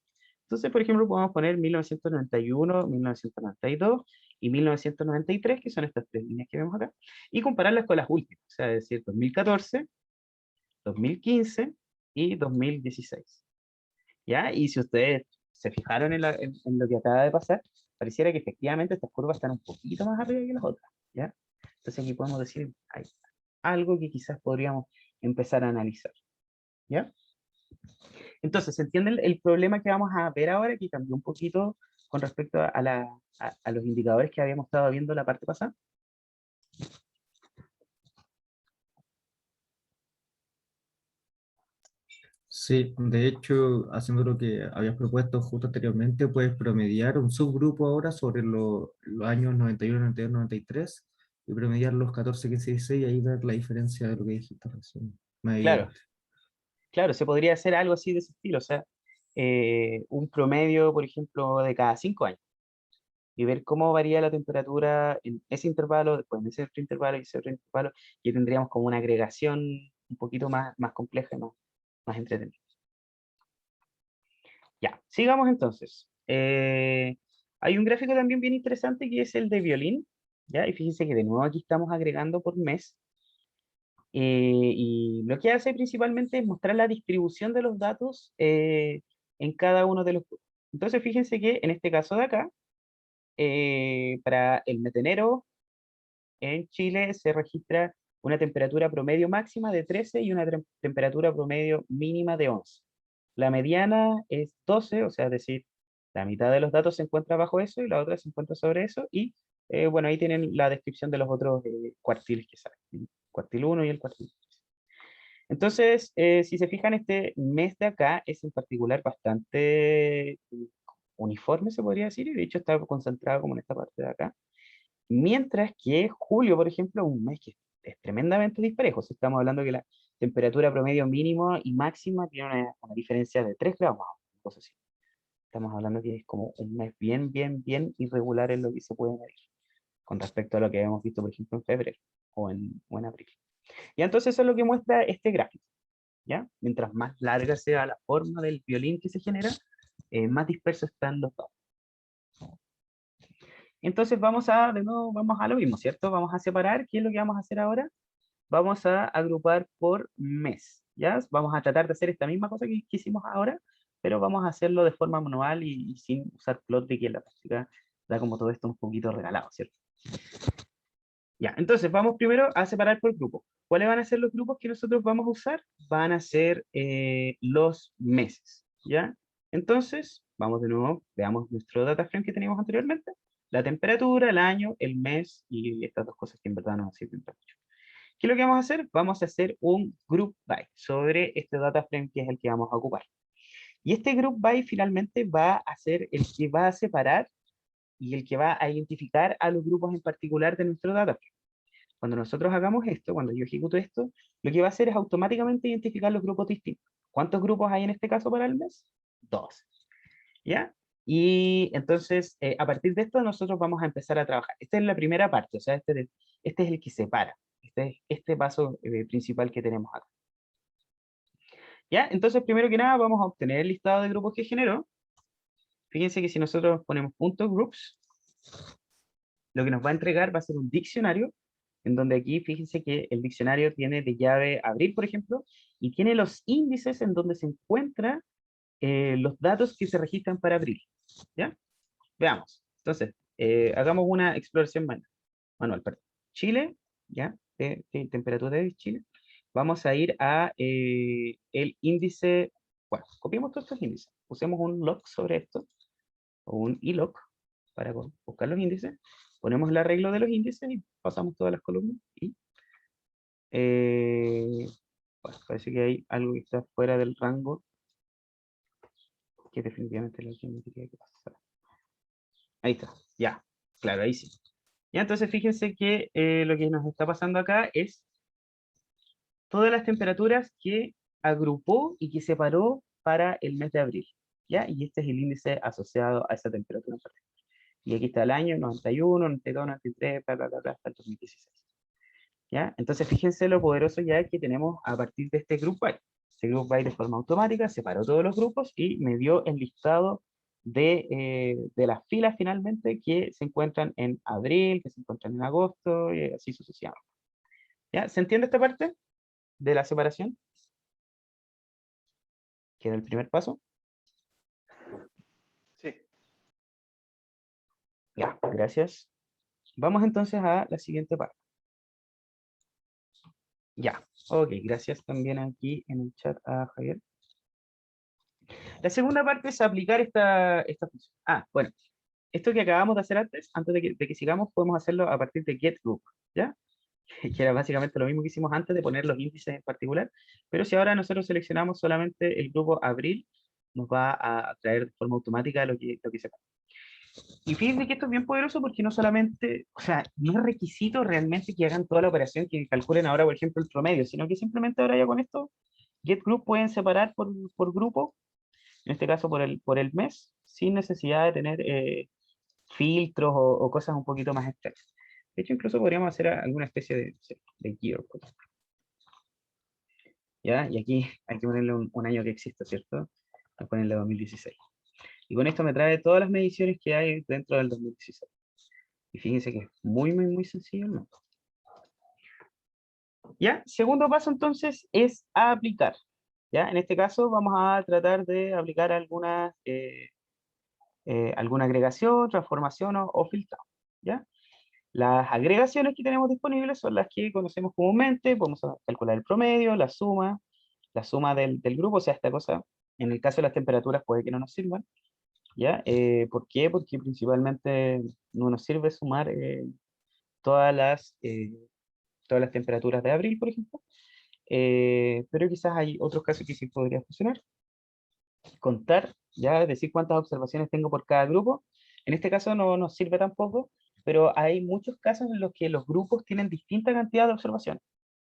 [SPEAKER 1] Entonces, por ejemplo, podemos poner 1991, 1992 y 1993, que son estas tres líneas que vemos acá, y compararlas con las últimas, o sea, es decir, 2014, 2015 y 2016. ¿Ya? Y si ustedes se fijaron en lo que acaba de pasar, pareciera que efectivamente estas curvas están un poquito más arriba que las otras, ¿ya? Entonces aquí podemos decir, hay algo que quizás podríamos empezar a analizar, ¿ya? Entonces, ¿se entiende el problema que vamos a ver ahora, que cambió un poquito con respecto a los indicadores que habíamos estado viendo la parte pasada?
[SPEAKER 4] Sí, de hecho, haciendo lo que habías propuesto justo anteriormente, puedes promediar un subgrupo ahora sobre los años 91, 92, 93 y promediar los 14, 15, 16 y ahí ver la diferencia de lo que dijiste recién. Más
[SPEAKER 1] Claro,
[SPEAKER 4] evidente.
[SPEAKER 1] claro, se podría hacer algo así de ese estilo, o sea, un promedio, por ejemplo, de cada 5 años, y ver cómo varía la temperatura en ese intervalo, después en ese otro intervalo y ese otro intervalo, y tendríamos como una agregación un poquito más compleja y más entretenida. Ya, sigamos entonces. Hay un gráfico también bien interesante que es el de violín, ¿ya? Y fíjense que de nuevo aquí estamos agregando por mes. Y lo que hace principalmente es mostrar la distribución de los datos en cada uno de los grupos. Entonces fíjense que en este caso de acá, para el mes de enero, en Chile se registra una temperatura promedio máxima de 13 y una temperatura promedio mínima de 11. La mediana es 12, o sea, es decir, la mitad de los datos se encuentra bajo eso y la otra se encuentra sobre eso. Y bueno, ahí tienen la descripción de los otros cuartiles que salen, el cuartil 1 y el cuartil 2. Entonces, si se fijan, este mes de acá es en particular bastante uniforme, se podría decir, y de hecho está concentrado como en esta parte de acá. Mientras que julio, por ejemplo, es un mes que es tremendamente disparejo. Si estamos hablando que la temperatura promedio mínimo y máxima tiene una diferencia de 3 grados más o menos, cosas así. Estamos hablando que es como un mes bien irregular en lo que se puede medir, con respecto a lo que habíamos visto, por ejemplo, en febrero o en abril. Y entonces eso es lo que muestra este gráfico, ¿ya? Mientras más larga sea la forma del violín que se genera, más dispersos están los datos. Entonces de nuevo, vamos a lo mismo, ¿cierto? Vamos a separar. ¿Qué es lo que vamos a hacer ahora? Vamos a agrupar por mes, ¿ya? Vamos a tratar de hacer esta misma cosa que hicimos ahora, pero vamos a hacerlo de forma manual y sin usar Plotly, que en la práctica da como todo esto un poquito regalado, ¿cierto? Ya, entonces vamos primero a separar por grupo. ¿Cuáles van a ser los grupos que nosotros vamos a usar? Van a ser los meses, ¿ya? Entonces, vamos de nuevo, veamos nuestro data frame que teníamos anteriormente. La temperatura, el año, el mes y estas dos cosas que en verdad nos sirven para mucho. ¿Qué es lo que vamos a hacer? Vamos a hacer un group by sobre este data frame que es el que vamos a ocupar. Y este group by finalmente va a ser el que va a separar y el que va a identificar a los grupos en particular de nuestro data frame. Cuando nosotros hagamos esto, cuando yo ejecuto esto, lo que va a hacer es automáticamente identificar los grupos distintos. ¿Cuántos grupos hay en este caso para el mes? 2. ¿Ya? Y entonces, a partir de esto, nosotros vamos a empezar a trabajar. Esta es la primera parte, o sea, este es el que separa. Este es este paso principal que tenemos acá. ¿Ya? Entonces, primero que nada, vamos a obtener el listado de grupos que generó. Fíjense que si nosotros ponemos .groups, lo que nos va a entregar va a ser un diccionario, en donde aquí, fíjense que el diccionario tiene de llave abril, por ejemplo, y tiene los índices en donde se encuentran los datos que se registran para abril. ¿Ya? Veamos. Entonces, hagamos una exploración manual, perdón. Chile, ¿ya? De temperatura de Chile. Vamos a ir a el índice, bueno, copiemos todos estos índices, usemos un log sobre esto, o un ilog, para buscar los índices, ponemos el arreglo de los índices y pasamos todas las columnas, y bueno, parece que hay algo que está fuera del rango, que definitivamente es lo que me tendría que pasar. Ahí está, ya, claro, ahí sí. Ya, entonces fíjense que lo que nos está pasando acá es todas las temperaturas que agrupó y que separó para el mes de abril, ¿ya? Y este es el índice asociado a esa temperatura en particular. Y aquí está el año 91, 92, 93, bla, bla, bla, bla, hasta el 2016. ¿Ya? Entonces fíjense lo poderoso ya que tenemos a partir de este group by. Este group by de forma automática separó todos los grupos y me dio el listado de las filas finalmente que se encuentran en abril, que se encuentran en agosto, y así sucesivamente. ¿Ya? ¿Se entiende esta parte de la separación? Que era el primer paso.
[SPEAKER 2] Sí.
[SPEAKER 1] Ya, gracias. Vamos entonces a la siguiente parte. Ya, ok, gracias también aquí en el chat a Javier. La segunda parte es aplicar esta función. Ah, bueno, esto que acabamos de hacer antes de que sigamos, podemos hacerlo a partir de getGroup, ¿ya? Que era básicamente lo mismo que hicimos antes de poner los índices en particular, pero si ahora nosotros seleccionamos solamente el grupo abril, nos va a traer de forma automática lo que se pasa. Y fíjense que esto es bien poderoso porque no solamente, o sea, no es requisito realmente que hagan toda la operación, que calculen ahora, por ejemplo, el promedio, sino que simplemente ahora ya con esto, getGroup pueden separar por grupo, en este caso por el mes, sin necesidad de tener filtros o cosas un poquito más extrañas. De hecho, incluso podríamos hacer alguna especie de, no sé, de year, por ejemplo. ¿Ya? Y aquí hay que ponerle un año que exista, ¿cierto? Voy a ponerle 2016. Y con esto me trae todas las mediciones que hay dentro del 2016. Y fíjense que es muy, muy, muy sencillo el método. ¿Ya? Segundo paso entonces es aplicar. ¿Ya? En este caso vamos a tratar de aplicar alguna agregación, transformación o filtrado. ¿Ya? Las agregaciones que tenemos disponibles son las que conocemos comúnmente. Podemos calcular el promedio, la suma del grupo, o sea, esta cosa, en el caso de las temperaturas puede que no nos sirvan. ¿Ya? ¿Por qué? Porque principalmente no nos sirve sumar todas las temperaturas de abril, por ejemplo. Pero quizás hay otros casos que sí podría funcionar. Contar, ya, decir cuántas observaciones tengo por cada grupo. En este caso no nos sirve tampoco, pero hay muchos casos en los que los grupos tienen distinta cantidad de observaciones.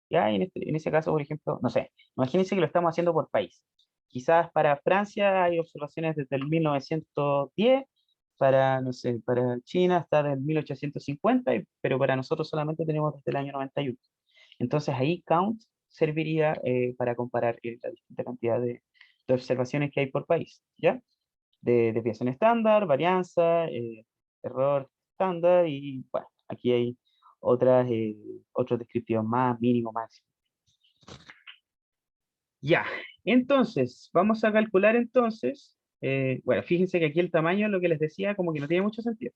[SPEAKER 1] ¿Ya? Y en ese caso, por ejemplo, no sé, imagínense que lo estamos haciendo por país. Quizás para Francia hay observaciones desde el 1910, para, no sé, para China hasta del 1850, pero para nosotros solamente tenemos desde el año 91. Entonces ahí count serviría para comparar la distinta cantidad de observaciones que hay por país, ¿ya? De desviación estándar, varianza, error estándar y, bueno, aquí hay otros descriptivos más, mínimo, máximo. Ya, entonces, vamos a calcular entonces, bueno, fíjense que aquí el tamaño, lo que les decía, como que no tiene mucho sentido.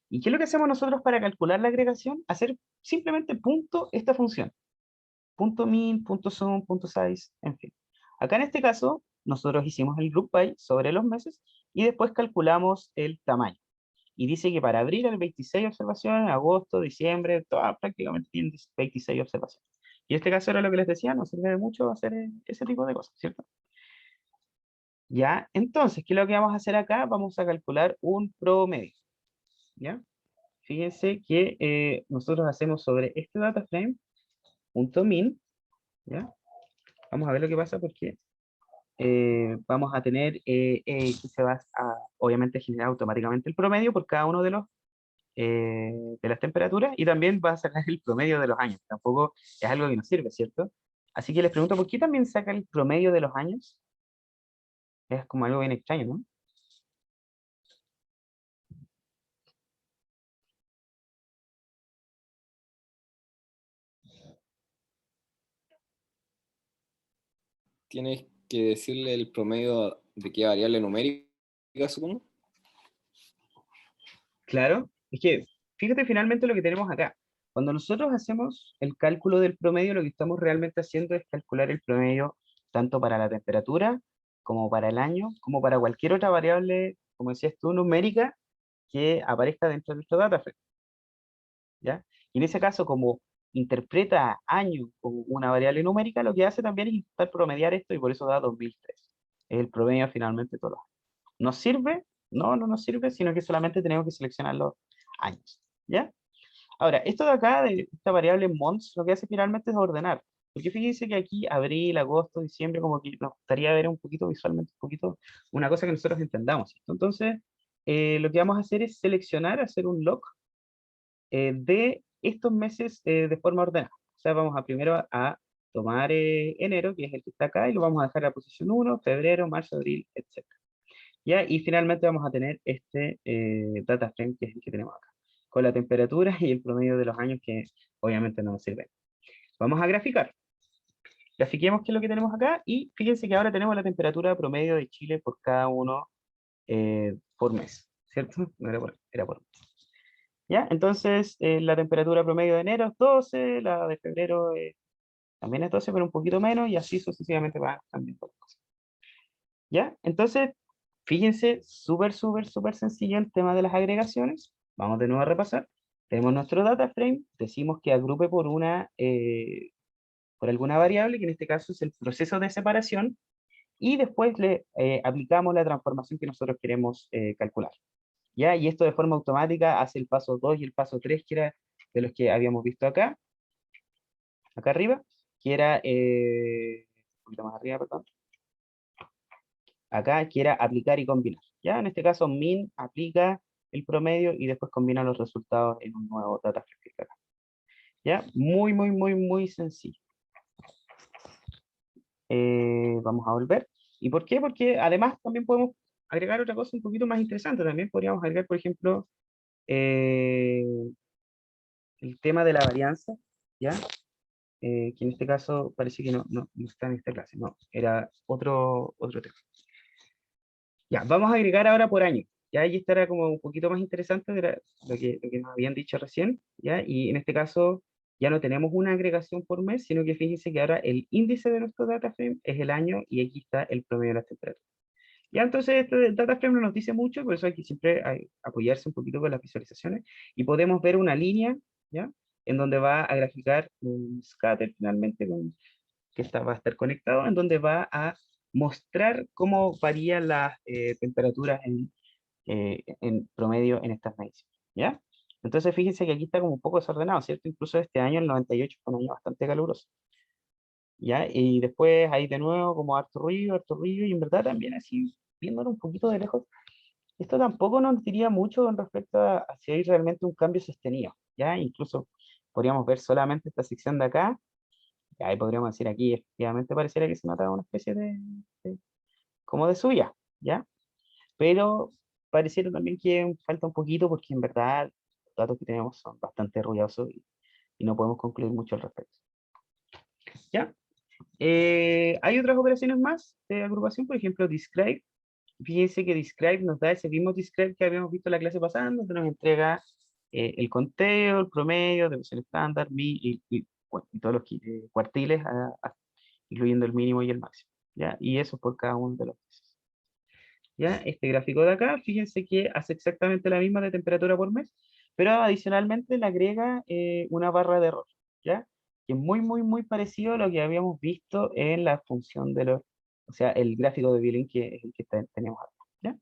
[SPEAKER 1] ¿Y qué es lo que hacemos nosotros para calcular la agregación? Hacer simplemente punto esta función. Punto min, punto sum, punto size, en fin. Acá en este caso, nosotros hicimos el group by sobre los meses y después calculamos el tamaño. Y dice que para abril hay 26 observaciones, agosto, diciembre, prácticamente tienen 26 observaciones. Y en este caso era lo que les decía, nos sirve de mucho hacer ese tipo de cosas, ¿cierto? Ya, entonces, ¿qué es lo que vamos a hacer acá? Vamos a calcular un promedio, ¿ya? Fíjense que nosotros hacemos sobre este data frame, punto min, ¿ya? Vamos a ver lo que pasa porque vamos a tener que se va a, obviamente, generar automáticamente el promedio por cada uno de las temperaturas y también va a sacar el promedio de los años. Tampoco es algo que nos sirve, ¿cierto? Así que les pregunto, ¿por qué también saca el promedio de los años? Es como algo bien extraño, ¿no?
[SPEAKER 3] Tienes que decirle el promedio de qué variable numérica, supongo.
[SPEAKER 1] Claro, Es que, fíjate finalmente lo que tenemos acá. Cuando nosotros hacemos el cálculo del promedio, lo que estamos realmente haciendo es calcular el promedio tanto para la temperatura, como para el año, como para cualquier otra variable, como decías tú, numérica, que aparezca dentro de nuestro dataframe, ¿ya? Y en ese caso, como interpreta año como una variable numérica, lo que hace también es intentar promediar esto y por eso da 2003. Es el promedio finalmente de todos los años. ¿Nos sirve? No, no nos sirve, sino que solamente tenemos que seleccionar los años, ¿ya? Ahora, esto de acá, de esta variable months, lo que hace finalmente es ordenar. Porque fíjense que aquí abril, agosto, diciembre, como que nos gustaría ver un poquito visualmente, un poquito, una cosa que nosotros entendamos, ¿cierto? Entonces, lo que vamos a hacer es seleccionar, hacer un log de estos meses de forma ordenada. O sea, vamos a primero a tomar enero, que es el que está acá, y lo vamos a dejar en la posición 1, febrero, marzo, abril, etc. ¿Ya? Y finalmente vamos a tener este data frame, que es el que tenemos acá, con la temperatura y el promedio de los años, que obviamente no nos sirven. Vamos a graficar. Grafiquemos qué es lo que tenemos acá, y fíjense que ahora tenemos la temperatura promedio de Chile por cada uno por mes, ¿cierto? No era era por mes. ¿Ya? Entonces, la temperatura promedio de enero es 12, la de febrero también es 12, pero un poquito menos, y así sucesivamente va cambiando las cosas. ¿Ya? Entonces, fíjense, súper sencillo el tema de las agregaciones. Vamos de nuevo a repasar. Tenemos nuestro data frame, decimos que agrupe por por alguna variable, que en este caso es el proceso de separación, y después le aplicamos la transformación que nosotros queremos calcular. ¿Ya? Y esto de forma automática hace el paso 2 y el paso 3, que era de los que habíamos visto acá arriba, que era, un poquito más arriba, perdón, acá, que era aplicar y combinar. ¿Ya? En este caso, min aplica el promedio y después combina los resultados en un nuevo data frame acá. ¿Ya? Muy sencillo. Vamos a volver. ¿Y por qué? Porque además también podemos agregar otra cosa un poquito más interesante. También podríamos agregar, por ejemplo, el tema de la varianza, ¿ya? Que en este caso parece que no está en esta clase, no, era otro tema. Ya, vamos a agregar ahora por año, ya ahí estará como un poquito más interesante de lo que nos habían dicho recién, ¿ya? Y en este caso ya no tenemos una agregación por mes, sino que fíjense que ahora el índice de nuestro data frame es el año y aquí está el promedio de las temperaturas. Ya, entonces este data frame no nos dice mucho, por eso hay que siempre apoyarse un poquito con las visualizaciones, y podemos ver una línea, ¿ya? En donde va a graficar un scatter finalmente, que va a estar conectado, en donde va a mostrar cómo varían las temperaturas en promedio en estas mediciones, ¿ya? Entonces fíjense que aquí está como un poco desordenado, ¿cierto? Incluso este año, el 98, fue un año bastante caluroso, ¿ya? Y después ahí de nuevo como harto ruido, y en verdad también así, viéndolo un poquito de lejos, esto tampoco nos diría mucho con respecto a si hay realmente un cambio sostenido, ¿ya? Incluso podríamos ver solamente esta sección de acá, y ahí podríamos decir aquí, efectivamente pareciera que se nota una especie como de subida, ¿ya? Pero pareciera también que falta un poquito porque en verdad los datos que tenemos son bastante ruidosos y no podemos concluir mucho al respecto, ¿ya? Hay otras operaciones más de agrupación, por ejemplo, describe. Fíjense que describe nos da ese mismo describe que habíamos visto en la clase pasada, donde nos entrega el conteo, el promedio, deviación estándar, bueno, y todos los cuartiles, incluyendo el mínimo y el máximo, ¿ya? Y eso por cada uno de los meses. ¿Ya? Este gráfico de acá, fíjense que hace exactamente la misma de temperatura por mes, pero adicionalmente le agrega una barra de error, ¿ya? Que es muy parecido a lo que habíamos visto en la función de o sea, el gráfico de Violin, que es el que tenemos acá, ¿ya?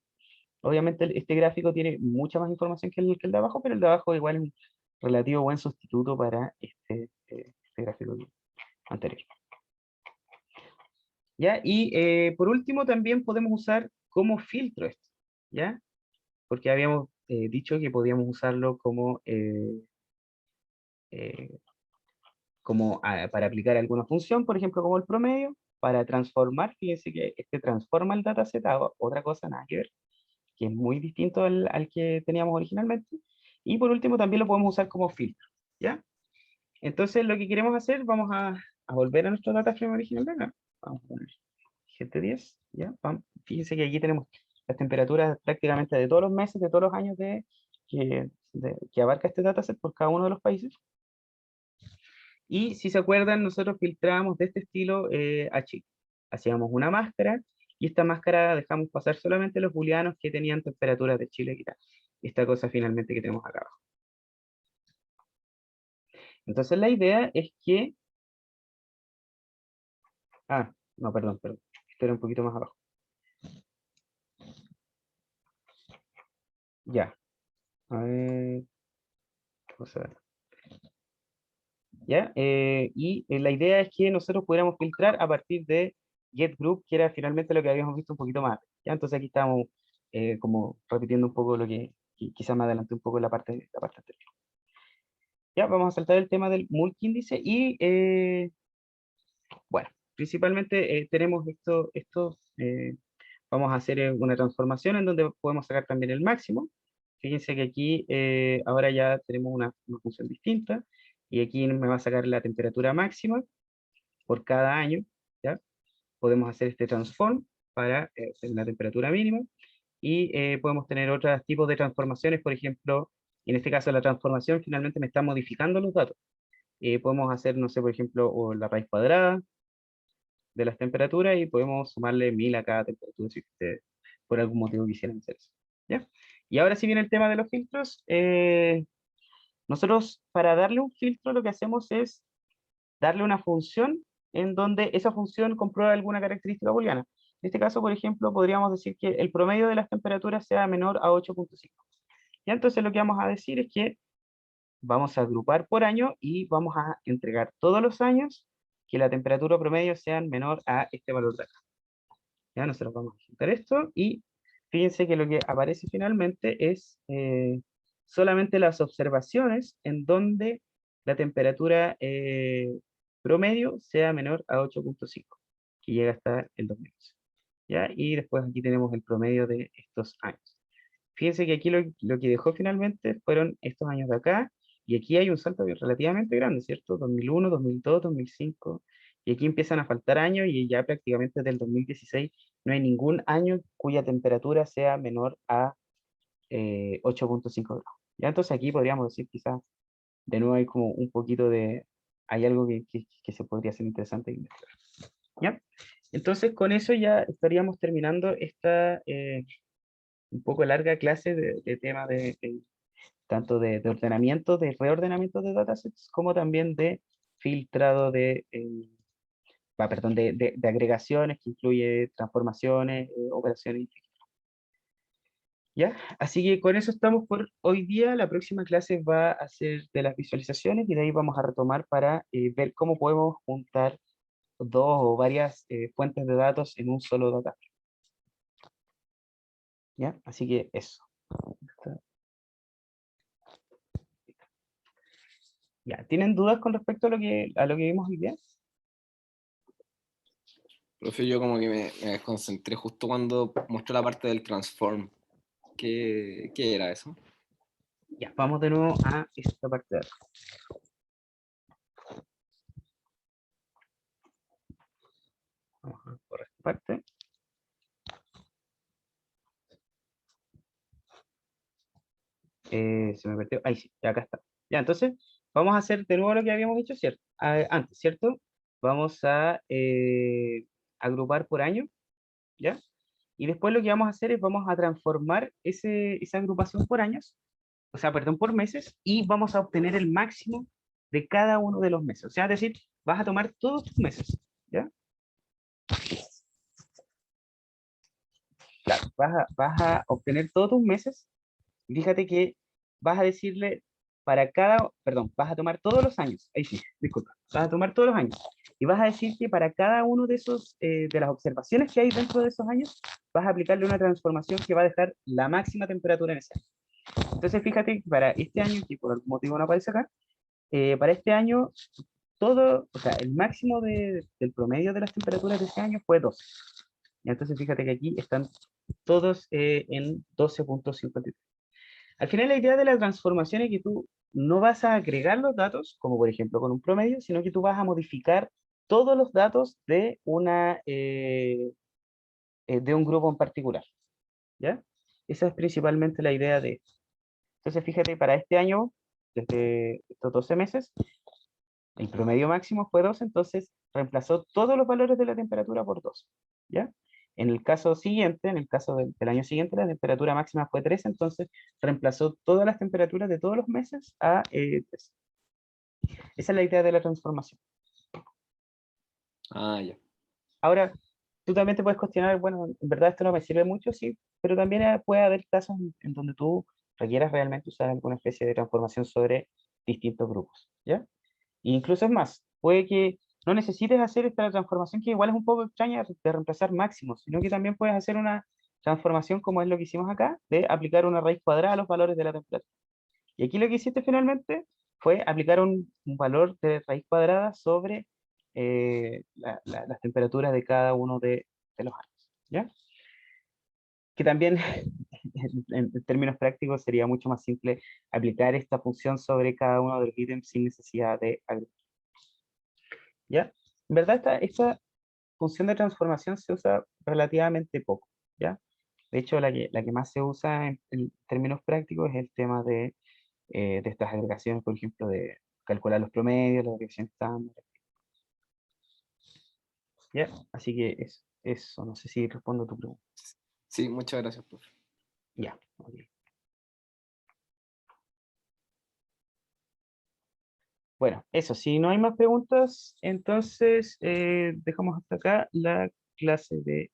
[SPEAKER 1] Obviamente este gráfico tiene mucha más información que que el de abajo, pero el de abajo igual es un relativo buen sustituto para este gráfico anterior. ¿Ya? Y por último también podemos usar como filtro esto, ¿ya? Porque habíamos dicho que podíamos usarlo eh, para aplicar alguna función, por ejemplo, como el promedio, para transformar, fíjense que este transforma el dataset a otra cosa, nada que ver, que es muy distinto al que teníamos originalmente. Y por último también lo podemos usar como filtro, ¿ya? Entonces lo que queremos hacer, vamos a volver a nuestro data frame original de acá. Vamos a poner GT10, ¿ya? Fíjense que aquí tenemos las temperaturas prácticamente de todos los meses, de todos los años que abarca este dataset por cada uno de los países. Y si se acuerdan, nosotros filtrábamos de este estilo a Chile. Hacíamos una máscara, y esta máscara dejamos pasar solamente los booleanos que tenían temperaturas de Chile y tal. Esta cosa finalmente que tenemos acá abajo. Entonces la idea es que... Ah, no, perdón. Esto era un poquito más abajo. Ya. A ver... Vamos a ver. ¿Ya? La idea es que nosotros pudiéramos filtrar a partir de getGroup, que era finalmente lo que habíamos visto un poquito más. ¿Ya? Entonces aquí estamos como repitiendo un poco lo que quizás me adelanté un poco en la parte anterior. Ya, vamos a saltar el tema del multiíndice y bueno, principalmente tenemos esto vamos a hacer una transformación en donde podemos sacar también el máximo. Fíjense que aquí ahora ya tenemos una función distinta, y aquí me va a sacar la temperatura máxima por cada año, ¿ya? Podemos hacer este transform para hacer la temperatura mínima, y podemos tener otros tipos de transformaciones. Por ejemplo, en este caso la transformación finalmente me está modificando los datos. Podemos hacer, no sé, por ejemplo, o la raíz cuadrada de las temperaturas, y podemos sumarle 1000 a cada temperatura si ustedes por algún motivo quisieran hacer eso, ¿ya? Y ahora sí viene el tema de los filtros. Nosotros, para darle un filtro, lo que hacemos es darle una función en donde esa función comprueba alguna característica booleana. En este caso, por ejemplo, podríamos decir que el promedio de las temperaturas sea menor a 8.5. Y entonces lo que vamos a decir es que vamos a agrupar por año y vamos a entregar todos los años que la temperatura promedio sea menor a este valor de acá. Ya nosotros vamos a ejecutar esto, y fíjense que lo que aparece finalmente es solamente las observaciones en donde la temperatura promedio sea menor a 8.5, que llega hasta el 2011. ¿Ya? Y después aquí tenemos el promedio de estos años. Fíjense que aquí lo que dejó finalmente fueron estos años de acá, y aquí hay un salto relativamente grande, ¿cierto? 2001, 2002, 2005, y aquí empiezan a faltar años, y ya prácticamente desde el 2016 no hay ningún año cuya temperatura sea menor a 8.5 grados. ¿Ya? Entonces aquí podríamos decir quizás, de nuevo hay como un poquito de, hay algo que se podría hacer interesante de investigar. ¿Ya? Entonces con eso ya estaríamos terminando esta un poco larga clase de tema tanto de ordenamiento, de reordenamiento de datasets, como también de filtrado perdón, de agregaciones, que incluye transformaciones, operaciones. ¿Ya? Así que con eso estamos por hoy día. La próxima clase va a ser de las visualizaciones, y de ahí vamos a retomar para ver cómo podemos juntar dos o varias fuentes de datos en un solo data. ¿Ya? Así que eso. ¿Ya? ¿Tienen dudas con respecto a lo que vimos hoy día?
[SPEAKER 3] Profe, yo como que me desconcentré justo cuando mostró la parte del transform. ¿Qué era eso?
[SPEAKER 1] Ya, vamos de nuevo a esta parte de acá. Vamos a por esta parte. Se me perdió. Ahí sí, ya acá está. Ya, entonces, vamos a hacer de nuevo lo que habíamos hecho, ¿cierto? Antes, ¿cierto? Vamos a agrupar por año, ¿ya? Y después lo que vamos a hacer es vamos a transformar esa agrupación por años, o sea, perdón, por meses, y vamos a obtener el máximo de cada uno de los meses. O sea, es decir, vas a tomar todos tus meses, ¿ya? Claro, vas a obtener todos tus meses. Fíjate que vas a decirle vas a tomar todos los años, ahí sí, disculpa, vas a tomar todos los años, y vas a decir que para cada uno de esos, de las observaciones que hay dentro de esos años, vas a aplicarle una transformación que va a dejar la máxima temperatura en ese año. Entonces fíjate que para este año, que por algún motivo no aparece acá, para este año, o sea, el máximo del promedio de las temperaturas de ese año fue 12. Y entonces fíjate que aquí están todos en 12.53. Al final la idea de la transformación es que tú no vas a agregar los datos, como por ejemplo con un promedio, sino que tú vas a modificar todos los datos de de un grupo en particular, ¿ya? Esa es principalmente la idea de esto. Entonces, fíjate, para este año, desde estos 12 meses, el promedio máximo fue 2, entonces reemplazó todos los valores de la temperatura por 2, ¿ya? En el caso siguiente, en el caso del año siguiente, la temperatura máxima fue 3, entonces reemplazó todas las temperaturas de todos los meses a 3. Esa es la idea de la transformación.
[SPEAKER 3] Ah, ya.
[SPEAKER 1] Ahora, tú también te puedes cuestionar, bueno, en verdad esto no me sirve mucho, sí, pero también puede haber casos en donde tú requieras realmente usar alguna especie de transformación sobre distintos grupos, ¿ya? E incluso es más, puede que no necesites hacer esta transformación que igual es un poco extraña de reemplazar máximos, sino que también puedes hacer una transformación como es lo que hicimos acá, de aplicar una raíz cuadrada a los valores de la temperatura. Y aquí lo que hiciste finalmente fue aplicar un valor de raíz cuadrada sobre las temperaturas de cada uno de los años, ¿ya? Que también en términos prácticos sería mucho más simple aplicar esta función sobre cada uno de los ítems sin necesidad de agrupar, ¿ya? En verdad esta función de transformación se usa relativamente poco, ¿ya? De hecho, la que más se usa en términos prácticos es el tema de estas agregaciones, por ejemplo, de calcular los promedios, la desviación estándar, ¿ya? Así que eso, no sé si respondo a tu pregunta.
[SPEAKER 3] Sí, muchas gracias, profe.
[SPEAKER 1] Ya, ok. Bueno, eso, si no hay más preguntas, entonces dejamos hasta acá la clase de